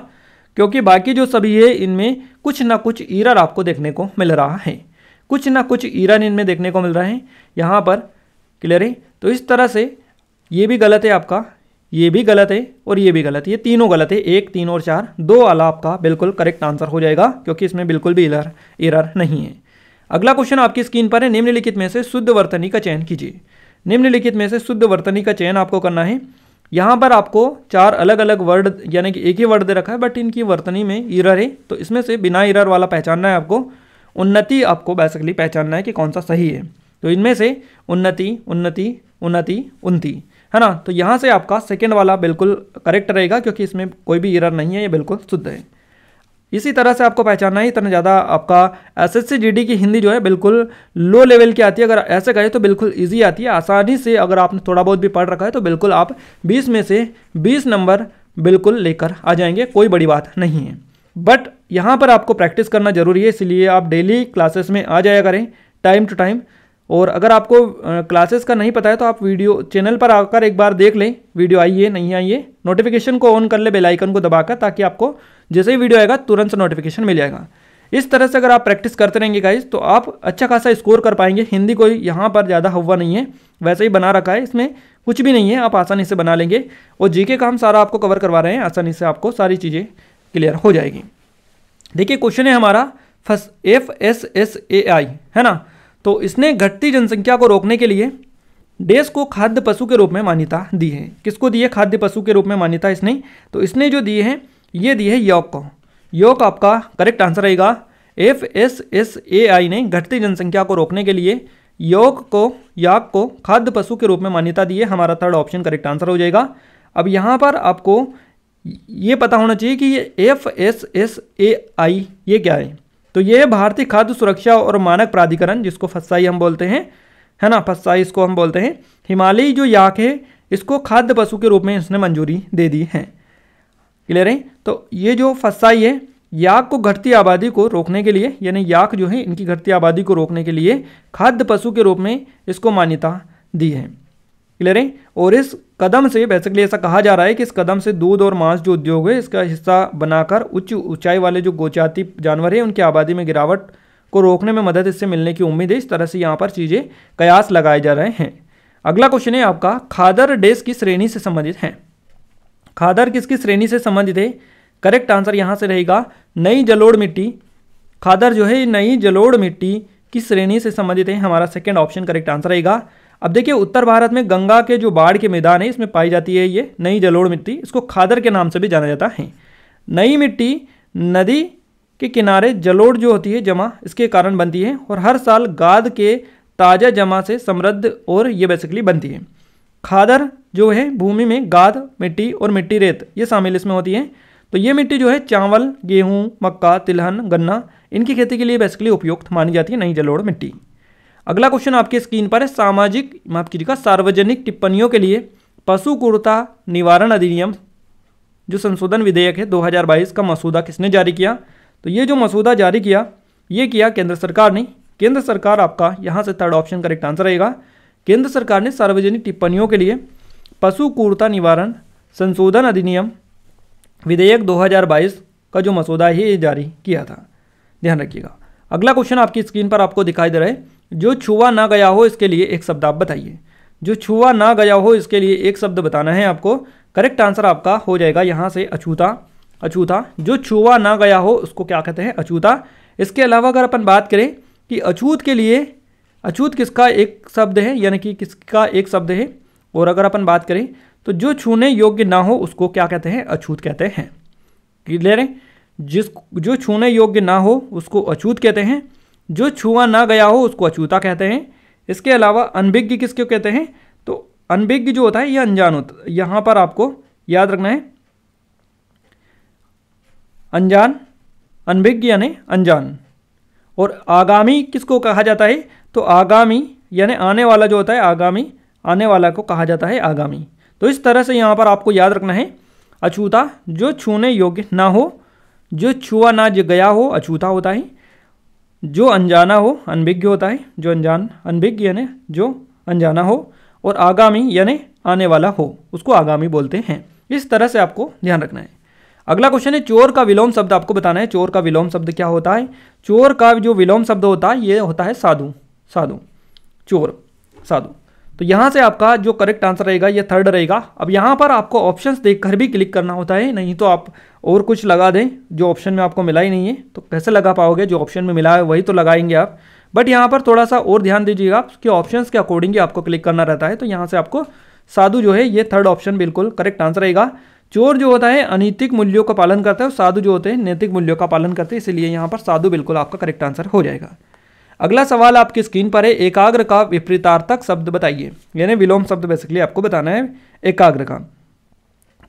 क्योंकि बाकी जो सभी है इनमें कुछ ना कुछ एरर आपको देखने को मिल रहा है, कुछ ना कुछ एरर इनमें देखने को मिल रहा है यहाँ पर। क्लियर है? तो इस तरह से ये भी गलत है आपका, ये भी गलत है और ये भी गलत है, ये तीनों गलत है। 1, 3 और 4, 2 वाला आपका बिल्कुल करेक्ट आंसर हो जाएगा, क्योंकि इसमें बिल्कुल भी एरर नहीं है। अगला क्वेश्चन आपकी स्क्रीन पर है, निम्नलिखित में से शुद्ध वर्तनी का चयन कीजिए। निम्नलिखित में से शुद्ध वर्तनी का चयन आपको करना है। यहाँ पर आपको 4 अलग अलग वर्ड यानी कि एक ही वर्ड दे रखा है, बट इनकी वर्तनी में एरर है, तो इसमें से बिना एरर वाला पहचानना है आपको। उन्नति आपको बेसिकली पहचानना है कि कौन सा सही है। तो इनमें से उन्नति, उन्नति, उन्नति, उन्नति, है ना। तो यहाँ से आपका सेकेंड वाला बिल्कुल करेक्ट रहेगा, क्योंकि इसमें कोई भी एरर नहीं है, ये बिल्कुल शुद्ध है। इसी तरह से आपको पहचानना है। इतना ज़्यादा आपका एसएससी जीडी की हिंदी जो है बिल्कुल लो लेवल की आती है। अगर ऐसे कहें तो बिल्कुल इजी आती है, आसानी से अगर आपने थोड़ा बहुत भी पढ़ रखा है तो बिल्कुल आप 20 में से 20 नंबर बिल्कुल लेकर आ जाएंगे, कोई बड़ी बात नहीं है। बट यहाँ पर आपको प्रैक्टिस करना जरूरी है, इसलिए आप डेली क्लासेस में आ जाया करें टाइम टू टाइम। और अगर आपको क्लासेस का नहीं पता है तो आप वीडियो चैनल पर आकर एक बार देख लें, वीडियो आई है नहीं आई है, नोटिफिकेशन को ऑन कर ले बेल आइकन को दबाकर, ताकि आपको जैसे ही वीडियो आएगा तुरंत से नोटिफिकेशन मिल जाएगा। इस तरह से अगर आप प्रैक्टिस करते रहेंगे गाइस, तो आप अच्छा खासा स्कोर कर पाएंगे। हिंदी कोई यहाँ पर ज़्यादा हवा नहीं है, वैसे ही बना रखा है, इसमें कुछ भी नहीं है, आप आसानी से बना लेंगे। और जीके का हम सारा आपको कवर करवा रहे हैं, आसानी से आपको सारी चीज़ें क्लियर हो जाएगी। देखिए क्वेश्चन है हमारा FSSAI, है ना। तो इसने घटती जनसंख्या को रोकने के लिए देश को खाद्य पशु के रूप में मान्यता दी है। किसको दी है खाद्य पशु के रूप में मान्यता इसने? तो इसने जो दी है ये दी है योग को। योग आपका करेक्ट आंसर रहेगा। FSSAI ने घटती जनसंख्या को रोकने के लिए याक को खाद्य पशु के रूप में मान्यता दी है। हमारा थर्ड ऑप्शन करेक्ट आंसर हो जाएगा। अब यहाँ पर आपको ये पता होना चाहिए कि ये FSSAI ये क्या है। तो ये है भारतीय खाद्य सुरक्षा और मानक प्राधिकरण, जिसको फसाई हम बोलते हैं, है ना, फसाई इसको हम बोलते हैं। हिमालयी जो याक है इसको खाद्य पशु के रूप में इसने मंजूरी दे दी है। क्लियर है? तो ये जो फसाई है याक को घटती आबादी को रोकने के लिए, यानी याक जो है इनकी घटती आबादी को रोकने के लिए खाद्य पशु के रूप में इसको मान्यता दी है। क्लियर है? और इस कदम से बेसिकली ऐसा कहा जा रहा है कि इस कदम से दूध और मांस जो उद्योग है इसका हिस्सा बनाकर उच्च ऊंचाई वाले जो गोजाति जानवर है उनकी आबादी में गिरावट को रोकने में मदद इससे मिलने की उम्मीद है। इस तरह से यहाँ पर चीज़ें कयास लगाए जा रहे हैं। अगला क्वेश्चन है आपका, खादर देश की श्रेणी से संबंधित है। खादर किसकी श्रेणी से संबंधित है? करेक्ट आंसर यहाँ से रहेगा नई जलोढ़ मिट्टी। खादर जो है नई जलोढ़ मिट्टी की श्रेणी से संबंधित है। हमारा सेकेंड ऑप्शन करेक्ट आंसर रहेगा। अब देखिए उत्तर भारत में गंगा के जो बाढ़ के मैदान है इसमें पाई जाती है ये नई जलोढ़ मिट्टी, इसको खादर के नाम से भी जाना जाता है। नई मिट्टी नदी के किनारे जलोढ़ जो होती है जमा इसके कारण बनती है और हर साल गाद के ताज़ा जमा से समृद्ध और ये बेसिकली बनती है। खादर जो है भूमि में गाद मिट्टी और मिट्टी रेत ये शामिल इसमें होती है। तो ये मिट्टी जो है चावल, गेहूँ, मक्का, तिलहन, गन्ना इनकी खेती के लिए बेसिकली उपयुक्त मानी जाती है नई जलोढ़ मिट्टी। अगला क्वेश्चन आपकी स्क्रीन पर है, सार्वजनिक टिप्पणियों के लिए पशु क्रूरता निवारण अधिनियम जो संशोधन विधेयक है 2022 का मसूदा किसने जारी किया? तो ये जो मसूदा जारी किया ये किया केंद्र सरकार ने। केंद्र सरकार आपका यहाँ से थर्ड ऑप्शन करेक्ट आंसर रहेगा। केंद्र सरकार ने सार्वजनिक टिप्पणियों के लिए पशु क्रूरता निवारण संशोधन अधिनियम विधेयक 2022 का जो मसूदा है ये जारी किया था, ध्यान रखिएगा। अगला क्वेश्चन आपकी स्क्रीन पर आपको दिखाई दे रहा है, जो छुआ ना गया हो इसके लिए एक शब्द आप बताइए। जो छुआ ना गया हो इसके लिए एक शब्द बताना है आपको। करेक्ट आंसर आपका हो जाएगा यहाँ से अछूता। अछूता जो छुआ ना गया हो उसको क्या कहते हैं? अछूता। इसके अलावा अगर अपन बात करें कि अछूत के लिए अछूत किसका एक शब्द है, यानी कि किसका एक शब्द है, और अगर अपन बात करें तो जो छूने योग्य ना हो उसको क्या कहते हैं? अछूत कहते हैं। क्लियर है? जो छूने योग्य ना हो उसको अछूत कहते हैं, जो छुआ ना गया हो उसको अछूता कहते हैं। इसके अलावा अनभिज्ञ किसको कहते हैं? तो अनभिज्ञ जो होता है ये अनजान होता है, यहाँ पर आपको याद रखना है अनजान, अनभिज्ञ यानी अनजान। और आगामी किसको कहा जाता है? तो आगामी यानी आने वाला जो होता है आगामी, आने वाला को कहा जाता है आगामी। तो इस तरह से यहाँ पर आपको याद रखना है अछूता जो छूने योग्य ना हो, जो छुआ ना गया हो अछूता होता है, जो अनजाना हो अनभिज्ञ होता है, जो अनजान अनभिज्ञ यानी जो अनजाना हो, और आगामी यानी आने वाला हो उसको आगामी बोलते हैं। इस तरह से आपको ध्यान रखना है। अगला क्वेश्चन है चोर का विलोम शब्द आपको बताना है। चोर का विलोम शब्द क्या होता है? चोर का जो विलोम शब्द होता है ये होता है साधु। साधु, चोर, साधु। तो यहाँ से आपका जो करेक्ट आंसर रहेगा ये थर्ड रहेगा। अब यहाँ पर आपको ऑप्शंस देखकर भी क्लिक करना होता है, नहीं तो आप और कुछ लगा दें जो ऑप्शन में आपको मिला ही नहीं है तो कैसे लगा पाओगे? जो ऑप्शन में मिला है वही तो लगाएंगे आप। बट यहाँ पर थोड़ा सा और ध्यान दीजिएगा कि ऑप्शंस के अकॉर्डिंग ही आपको क्लिक करना रहता है। तो यहाँ से आपको साधु जो है ये थर्ड ऑप्शन बिल्कुल करेक्ट आंसर रहेगा। चोर जो होता है अनैतिक मूल्यों का पालन करता है और साधु जो होते हैं नैतिक मूल्यों का पालन करते हैं, इसलिए यहाँ पर साधु बिल्कुल आपका करेक्ट आंसर हो जाएगा। अगला सवाल आपकी स्क्रीन पर है, एकाग्र का विपरीतार्थक शब्द बताइए। यानी विलोम शब्द बेसिकली आपको बताना है एकाग्र का।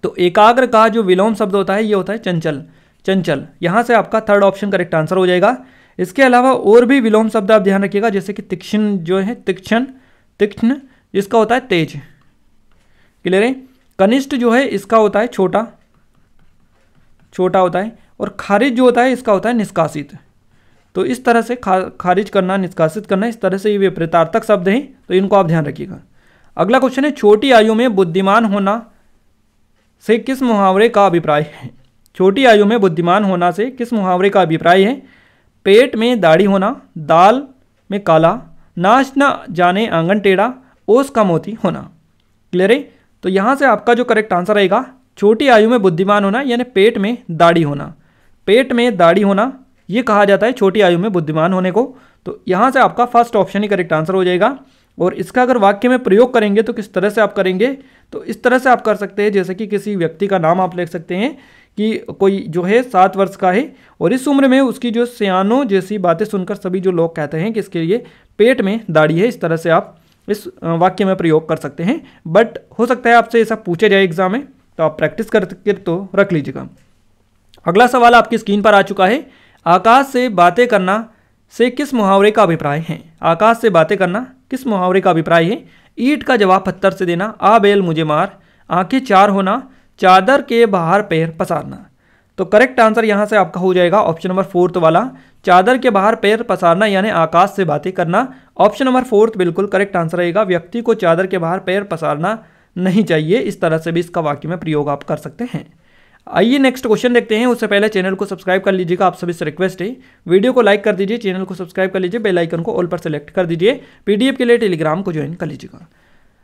तो एकाग्र का जो विलोम शब्द होता है ये होता है चंचल। चंचल, यहाँ से आपका थर्ड ऑप्शन करेक्ट आंसर हो जाएगा। इसके अलावा और भी विलोम शब्द आप ध्यान रखिएगा, जैसे कि तीक्ष्ण जो है, तीक्ष्ण, तीक्ष्ण जिसका होता है तेज। क्लियर है? कनिष्ठ जो है इसका होता है छोटा, छोटा होता है। और खारिज जो होता है इसका होता है निष्कासित। तो इस तरह से खारिज करना, निष्कासित करना, इस तरह से ये विपरीतार्थक शब्द हैं, तो इनको आप ध्यान रखिएगा। अगला क्वेश्चन है, छोटी आयु में बुद्धिमान होना से किस मुहावरे का अभिप्राय है? छोटी आयु में बुद्धिमान होना से किस मुहावरे का अभिप्राय है? पेट में दाढ़ी होना, दाल में काला, नाच न जाने आंगन टेढ़ा, ओस का मोती होना। क्लियर है? तो यहाँ से आपका जो करेक्ट आंसर रहेगा, छोटी आयु में बुद्धिमान होना यानी पेट में दाढ़ी होना। पेट में दाढ़ी होना ये कहा जाता है छोटी आयु में बुद्धिमान होने को। तो यहाँ से आपका फर्स्ट ऑप्शन ही करेक्ट आंसर हो जाएगा। और इसका अगर वाक्य में प्रयोग करेंगे तो किस तरह से आप करेंगे? तो इस तरह से आप कर सकते हैं, जैसे कि किसी व्यक्ति का नाम आप लिख सकते हैं कि कोई जो है 7 वर्ष का है और इस उम्र में उसकी जो सियानों जैसी बातें सुनकर सभी जो लोग कहते हैं कि इसके लिए पेट में दाढ़ी है। इस तरह से आप इस वाक्य में प्रयोग कर सकते हैं। बट हो सकता है आपसे ऐसा पूछा जाए एग्जाम में, तो आप प्रैक्टिस करके तो रख लीजिएगा। अगला सवाल आपकी स्क्रीन पर आ चुका है, आकाश से बातें करना से किस मुहावरे का अभिप्राय है? आकाश से बातें करना किस मुहावरे का अभिप्राय है? ईंट का जवाब पत्थर से देना, आ बैल मुझे मार, आंखें चार होना, चादर के बाहर पैर पसारना। तो करेक्ट आंसर यहाँ से आपका हो जाएगा ऑप्शन नंबर 4 वाला, चादर के बाहर पैर पसारना यानी आकाश से बातें करना। ऑप्शन नंबर 4 बिल्कुल करेक्ट आंसर रहेगा। व्यक्ति को चादर के बाहर पैर पसारना नहीं चाहिए, इस तरह से भी इसका वाक्य में प्रयोग आप कर सकते हैं। आइए नेक्स्ट क्वेश्चन देखते हैं। उससे पहले चैनल को सब्सक्राइब कर लीजिएगा, आप सभी से रिक्वेस्ट है। वीडियो को लाइक कर दीजिए, चैनल को सब्सक्राइब कर लीजिए, बेल आइकन को ऑल पर सेलेक्ट कर दीजिए। पीडीएफ के लिए टेलीग्राम को ज्वाइन कर लीजिएगा।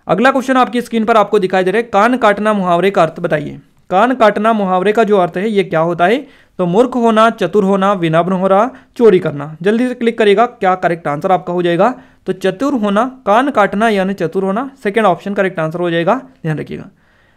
अगला क्वेश्चन आपकी स्क्रीन पर आपको दिखाई दे रहा है, कान काटना मुहावरे का अर्थ बताइए। कान काटना मुहावरे का जो अर्थ है ये क्या होता है? तो मूर्ख होना, चतुर होना, विनम्र होना, चोरी करना। जल्दी से क्लिक करिएगा, क्या करेक्ट आंसर आपका हो जाएगा? तो चतुर होना, कान काटना यानी चतुर होना, सेकेंड ऑप्शन करेक्ट आंसर हो जाएगा, ध्यान रखिएगा।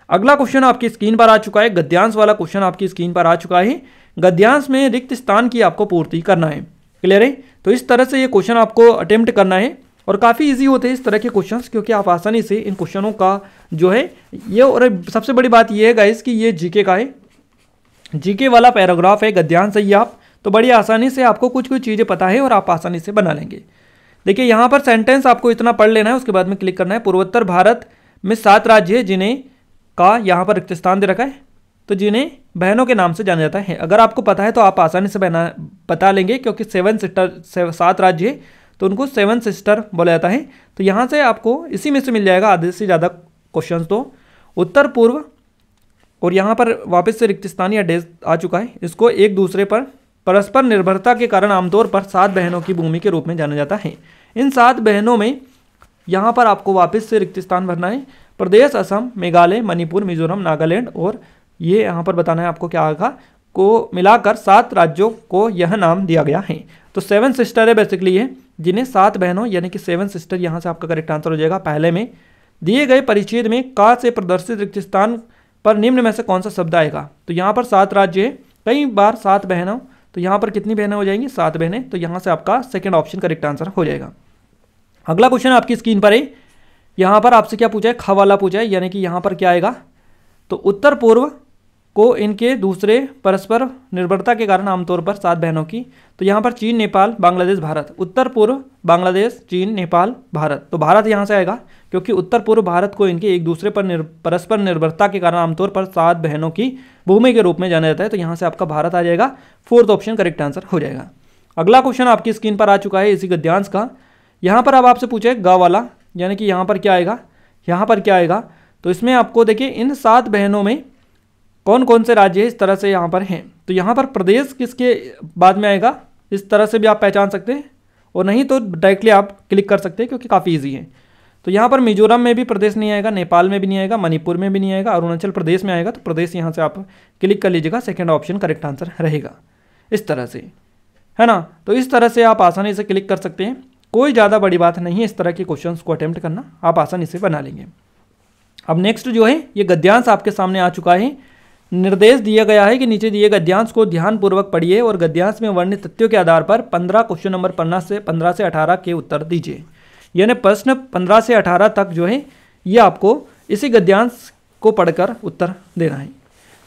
अगला क्वेश्चन आपकी स्क्रीन पर आ चुका है, गद्यांश वाला क्वेश्चन आपकी स्क्रीन पर आ चुका है। गद्यांश में रिक्त स्थान की आपको पूर्ति करना है। क्लियर है? तो इस तरह से ये क्वेश्चन आपको अटेम्प्ट करना है और काफ़ी इजी होते हैं इस तरह के क्वेश्चंस, क्योंकि आप आसानी से इन क्वेश्चनों का जो है ये, और सबसे बड़ी बात ये है गाइस कि ये जीके का है, जीके वाला पैराग्राफ है, गद्यांश है ये आप, तो बड़ी आसानी से आपको कुछ कुछ चीज़ें पता है और आप आसानी से बना लेंगे। देखिए यहाँ पर सेंटेंस आपको इतना पढ़ लेना है, उसके बाद में क्लिक करना है। पूर्वोत्तर भारत में 7 राज्य है जिन्हें का यहाँ पर रिक्त स्थान दे रखा है, तो जिन्हें बहनों के नाम से जाना जाता है। अगर आपको पता है तो आप आसानी से बता लेंगे, क्योंकि 7 राज्य है तो उनको 7 सिस्टर बोला जाता है। तो यहाँ से आपको इसी में से मिल जाएगा आधे से ज़्यादा क्वेश्चंस। तो उत्तर पूर्व, और यहाँ पर वापस से रिक्त स्थान या डेज आ चुका है, इसको एक दूसरे पर परस्पर निर्भरता के कारण आमतौर पर 7 बहनों की भूमि के रूप में जाना जाता है। इन 7 बहनों में यहाँ पर आपको वापस से रिक्त स्थान भरना है। प्रदेश असम, मेघालय, मणिपुर, मिजोरम, नागालैंड, और ये यहाँ पर बताना है आपको क्या आएगा, को मिलाकर 7 राज्यों को यह नाम दिया गया है। तो 7 सिस्टर है बेसिकली ये, जिन्हें 7 बहनों यानी कि 7 सिस्टर, यहाँ से आपका करेक्ट आंसर हो जाएगा। पहले में दिए गए परिच्छेद में का से प्रदर्शित रिक्त स्थान पर निम्न में से कौन सा शब्द आएगा? तो यहाँ पर 7 राज्य है, कई बार 7 बहनों, तो यहाँ पर कितनी बहनें हो जाएंगी? 7 बहनें। तो यहाँ से आपका सेकेंड ऑप्शन करेक्ट आंसर हो जाएगा। अगला क्वेश्चन आपकी स्क्रीन पर है, यहाँ पर आपसे क्या पूछा है? ख वाला पूछा है, यानी कि यहाँ पर क्या आएगा? तो उत्तर पूर्व को इनके दूसरे परस्पर निर्भरता के कारण आमतौर पर 7 बहनों की, तो यहाँ पर चीन, नेपाल, बांग्लादेश, भारत। उत्तर पूर्व बांग्लादेश, चीन, नेपाल, भारत। तो भारत यहाँ से आएगा, क्योंकि उत्तर पूर्व भारत को इनके एक दूसरे पर परस्पर निर्भरता के कारण आमतौर पर 7 बहनों की भूमि के रूप में जाना जाता है। तो यहाँ से आपका भारत आ जाएगा, फोर्थ ऑप्शन करेक्ट आंसर हो जाएगा। अगला क्वेश्चन आपकी स्क्रीन पर आ चुका है इसी गद्यांश का। यहाँ पर अब आपसे पूछे ग वाला, यानी कि यहाँ पर क्या आएगा? यहाँ पर क्या आएगा? तो इसमें आपको देखिए इन 7 बहनों में कौन कौन से राज्य इस तरह से यहाँ पर हैं। तो यहाँ पर प्रदेश किसके बाद में आएगा, इस तरह से भी आप पहचान सकते हैं, और नहीं तो डायरेक्टली आप क्लिक कर सकते हैं क्योंकि काफ़ी ईजी है। तो यहाँ पर मिजोरम में भी प्रदेश नहीं आएगा, नेपाल में भी नहीं आएगा, मणिपुर में भी नहीं आएगा, अरुणाचल प्रदेश में आएगा। तो प्रदेश यहाँ से आप क्लिक कर लीजिएगा, सेकंड ऑप्शन करेक्ट आंसर रहेगा। इस तरह से, है ना। तो इस तरह से आप आसानी से क्लिक कर सकते हैं, कोई ज़्यादा बड़ी बात नहीं है इस तरह के क्वेश्चंस को अटेम्प्ट करना, आप आसानी से बना लेंगे। अब नेक्स्ट जो है ये गद्यांश आपके सामने आ चुका है। निर्देश दिया गया है कि नीचे दिए गद्यांश को ध्यानपूर्वक पढ़िए और गद्यांश में वर्णित तथ्यों के आधार पर 15 क्वेश्चन नंबर 15 से 18 के उत्तर दीजिए। यानी प्रश्न 15 से 18 तक जो है ये आपको इसी गद्यांश को पढ़कर उत्तर देना है।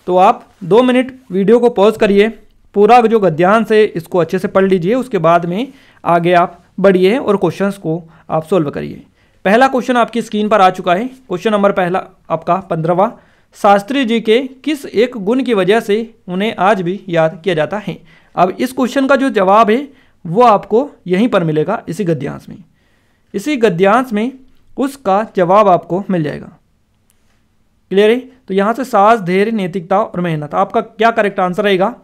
तो आप 2 मिनट वीडियो को पॉज करिए, पूरा जो गद्यांश है इसको अच्छे से पढ़ लीजिए, उसके बाद में आगे आप बढ़िए और क्वेश्चंस को आप सोल्व करिए। पहला क्वेश्चन आपकी स्क्रीन पर आ चुका है। क्वेश्चन नंबर पहला आपका 15वां, शास्त्री जी के किस एक गुण की वजह से उन्हें आज भी याद किया जाता है। अब इस क्वेश्चन का जो जवाब है वो आपको यहीं पर मिलेगा, इसी गद्यांश में। इसी गद्यांश में उसका जवाब आपको मिल जाएगा। क्लियर है। तो यहाँ से साहस, धैर्य, नैतिकता और मेहनत, आपका क्या करेक्ट आंसर रहेगा,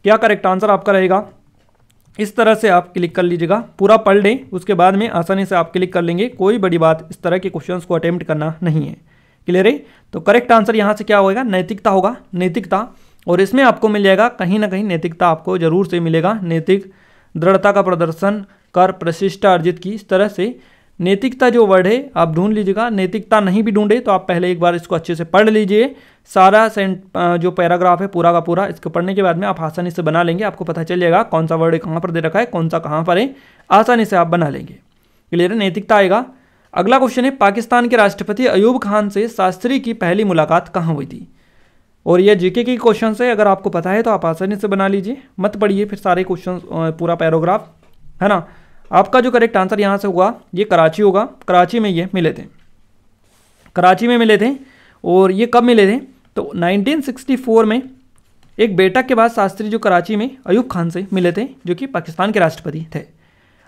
क्या करेक्ट आंसर आपका रहेगा। इस तरह से आप क्लिक कर लीजिएगा, पूरा पढ़ लें, उसके बाद में आसानी से आप क्लिक कर लेंगे। कोई बड़ी बात इस तरह के क्वेश्चंस को अटेम्प्ट करना नहीं है। क्लियर है। तो करेक्ट आंसर यहाँ से क्या होगा, नैतिकता होगा, नैतिकता। और इसमें आपको मिल जाएगा कहीं ना कहीं नैतिकता आपको जरूर से मिलेगा। नैतिक दृढ़ता का प्रदर्शन कर प्रतिष्ठा अर्जित की, इस तरह से नैतिकता जो वर्ड है आप ढूंढ लीजिएगा। नैतिकता नहीं भी ढूंढे तो आप पहले एक बार इसको अच्छे से पढ़ लीजिए, सारा जो पैराग्राफ है पूरा का पूरा। इसको पढ़ने के बाद में आप आसानी से बना लेंगे, आपको पता चल जाएगा कौन सा वर्ड कहाँ पर दे रखा है, कौन सा कहाँ पर है, आसानी से आप बना लेंगे। क्लियर है, नैतिकता आएगा। अगला क्वेश्चन है, पाकिस्तान के राष्ट्रपति अयूब खान से शास्त्री की पहली मुलाकात कहाँ हुई थी। और ये जीके की क्वेश्चन है, अगर आपको पता है तो आप आसानी से बना लीजिए, मत पढ़िए फिर सारे क्वेश्चन पूरा पैराग्राफ, है ना। आपका जो करेक्ट आंसर यहाँ से होगा ये कराची होगा। कराची में ये मिले थे, कराची में मिले थे। और ये कब मिले थे, तो 1964 में एक बैठक के बाद शास्त्री जो कराची में अयूब खान से मिले थे, जो कि पाकिस्तान के राष्ट्रपति थे।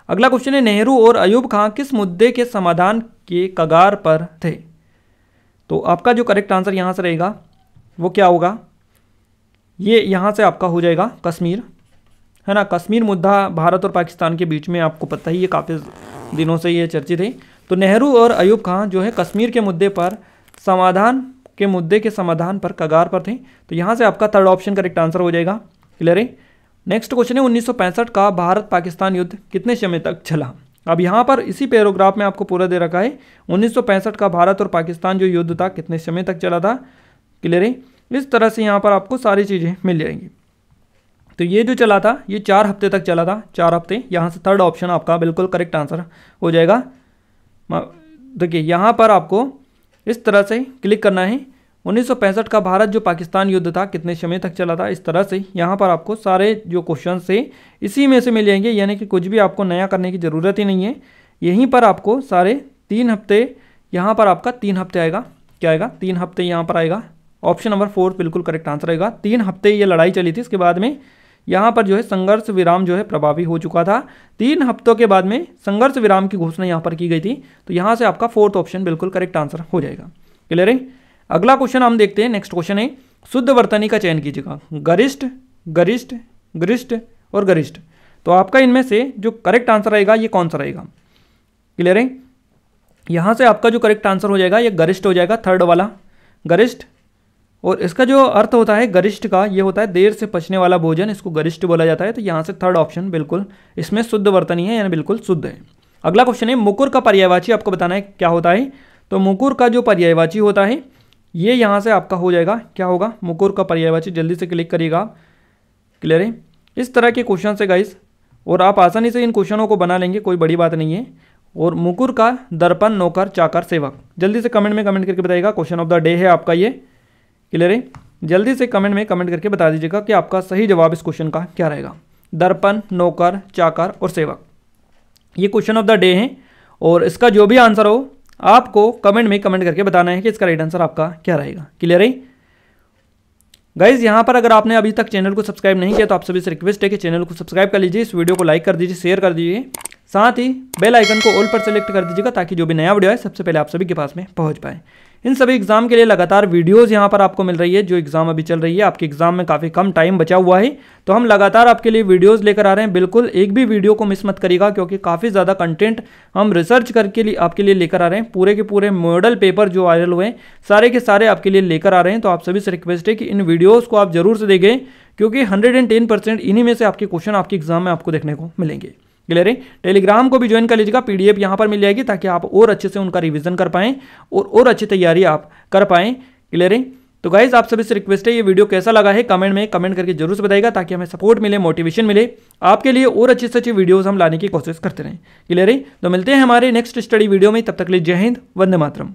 अगला क्वेश्चन है, नेहरू और अयूब खान किस मुद्दे के समाधान के कगार पर थे। तो आपका जो करेक्ट आंसर यहाँ से रहेगा वो क्या होगा, ये यहाँ से आपका हो जाएगा कश्मीर, है ना। कश्मीर मुद्दा भारत और पाकिस्तान के बीच में आपको पता ही है, काफ़ी दिनों से ये चर्चित है। तो नेहरू और अयूब खान जो है कश्मीर के मुद्दे पर मुद्दे के समाधान पर कगार पर थे। तो यहाँ से आपका थर्ड ऑप्शन करेक्ट आंसर हो जाएगा। क्लियर है। नेक्स्ट क्वेश्चन है, 1965 का भारत पाकिस्तान युद्ध कितने समय तक चला। अब यहाँ पर इसी पैराग्राफ में आपको पूरा दे रखा है, 1965 का भारत और पाकिस्तान जो युद्ध था कितने समय तक चला था। क्लियर है। इस तरह से यहाँ पर आपको सारी चीज़ें मिल जाएंगी। तो ये जो चला था ये 4 हफ्ते तक चला था, 4 हफ्ते। यहाँ से थर्ड ऑप्शन आपका बिल्कुल करेक्ट आंसर हो जाएगा। देखिए यहाँ पर आपको इस तरह से क्लिक करना है, 1965 का भारत जो पाकिस्तान युद्ध था कितने समय तक चला था। इस तरह से यहाँ पर आपको सारे जो क्वेश्चन थे इसी में से मिल जाएंगे, यानी कि कुछ भी आपको नया करने की ज़रूरत ही नहीं है। यहीं पर आपको सारे 3 हफ्ते, यहाँ पर आपका 3 हफ्ते आएगा। क्या आएगा, 3 हफ्ते यहाँ पर आएगा। ऑप्शन नंबर 4 बिल्कुल करेक्ट आंसर आएगा। 3 हफ्ते ये लड़ाई चली थी, इसके बाद में यहाँ पर जो है संघर्ष विराम जो है प्रभावी हो चुका था। 3 हफ्तों के बाद में संघर्ष विराम की घोषणा यहाँ पर की गई थी। तो यहाँ से आपका 4th ऑप्शन बिल्कुल करेक्ट आंसर हो जाएगा। क्लियर है। अगला क्वेश्चन हम देखते हैं। नेक्स्ट क्वेश्चन है, शुद्ध वर्तनी का चयन कीजिएगा। गरिष्ठ, गरिष्ठ, गरिष्ठ और गरिष्ठ। तो आपका इनमें से जो करेक्ट आंसर रहेगा ये कौन सा रहेगा। क्लियर है। यहाँ से आपका जो करेक्ट आंसर हो जाएगा ये गरिष्ठ हो जाएगा, थर्ड वाला गरिष्ठ। और इसका जो अर्थ होता है गरिष्ठ का, ये होता है देर से पचने वाला भोजन, इसको गरिष्ठ बोला जाता है। तो यहाँ से थर्ड ऑप्शन बिल्कुल इसमें शुद्ध वर्तनी है, यानी बिल्कुल शुद्ध है। अगला क्वेश्चन है, मुकुर का पर्यायवाची आपको बताना है क्या होता है। तो मुकुर का जो पर्यायवाची होता है ये यहाँ से आपका हो जाएगा, क्या होगा, मुकुर का पर्यायवाची। जल्दी से क्लिक करिएगा। क्लियर है। इस तरह के क्वेश्चन है गाइस, और आप आसानी से इन क्वेश्चनों को बना लेंगे, कोई बड़ी बात नहीं है। और मुकुर का दर्पण, नौकर, चाकर, सेवक। जल्दी से कमेंट में कमेंट करके बताइएगा। क्वेश्चन ऑफ द डे है आपका ये। क्लियर है। जल्दी से कमेंट में कमेंट करके बता दीजिएगा कि आपका सही जवाब इस क्वेश्चन का क्या रहेगा। दर्पण, नौकर, चाकर और सेवक, ये क्वेश्चन ऑफ द डे है। और इसका जो भी आंसर हो आपको कमेंट में कमेंट करके बताना है कि इसका राइट आंसर आपका क्या रहेगा। क्लियर है गाइज। यहाँ पर अगर आपने अभी तक चैनल को सब्सक्राइब नहीं किया तो आप सभी से रिक्वेस्ट है कि चैनल को सब्सक्राइब कर लीजिए, इस वीडियो को लाइक कर दीजिए, शेयर कर दीजिए, साथ ही बेल आइकन को ऑल पर सेलेक्ट कर दीजिएगा ताकि जो भी नया वीडियो है सबसे पहले आप सभी के पास में पहुँच पाए। इन सभी एग्जाम के लिए लगातार वीडियोस यहाँ पर आपको मिल रही है। जो एग्जाम अभी चल रही है, आपके एग्जाम में काफ़ी कम टाइम बचा हुआ है, तो हम लगातार आपके लिए वीडियोस लेकर आ रहे हैं। बिल्कुल एक भी वीडियो को मिस मत करिएगा, क्योंकि काफ़ी ज़्यादा कंटेंट हम रिसर्च करके आपके लिए लेकर आ रहे हैं। पूरे के पूरे मॉडल पेपर जो वायरल हुए हैं सारे के सारे आपके लिए लेकर आ रहे हैं। तो आप सभी से रिक्वेस्ट है कि इन वीडियोज़ को आप जरूर से देखें, क्योंकि 110% इन्हीं में से आपके क्वेश्चन आपके एग्जाम में आपको देखने को मिलेंगे। क्लियर है? टेलीग्राम को भी ज्वाइन कर लीजिएगा, पीडीएफ यहाँ पर मिल जाएगी, ताकि आप और अच्छे से उनका रिवीजन कर पाएं और अच्छी तैयारी आप कर पाएं। क्लियर है? तो गाइज आप सभी से रिक्वेस्ट है, ये वीडियो कैसा लगा है कमेंट में कमेंट करके जरूर से बताइएगा, ताकि हमें सपोर्ट मिले, मोटिवेशन मिले, आपके लिए और अच्छी से अच्छी वीडियोस हम लाने की कोशिश करते रहें। क्लियर है? तो मिलते हैं हमारे नेक्स्ट स्टडी वीडियो में, तब तक के लिए जय हिंद, वंदे मातरम।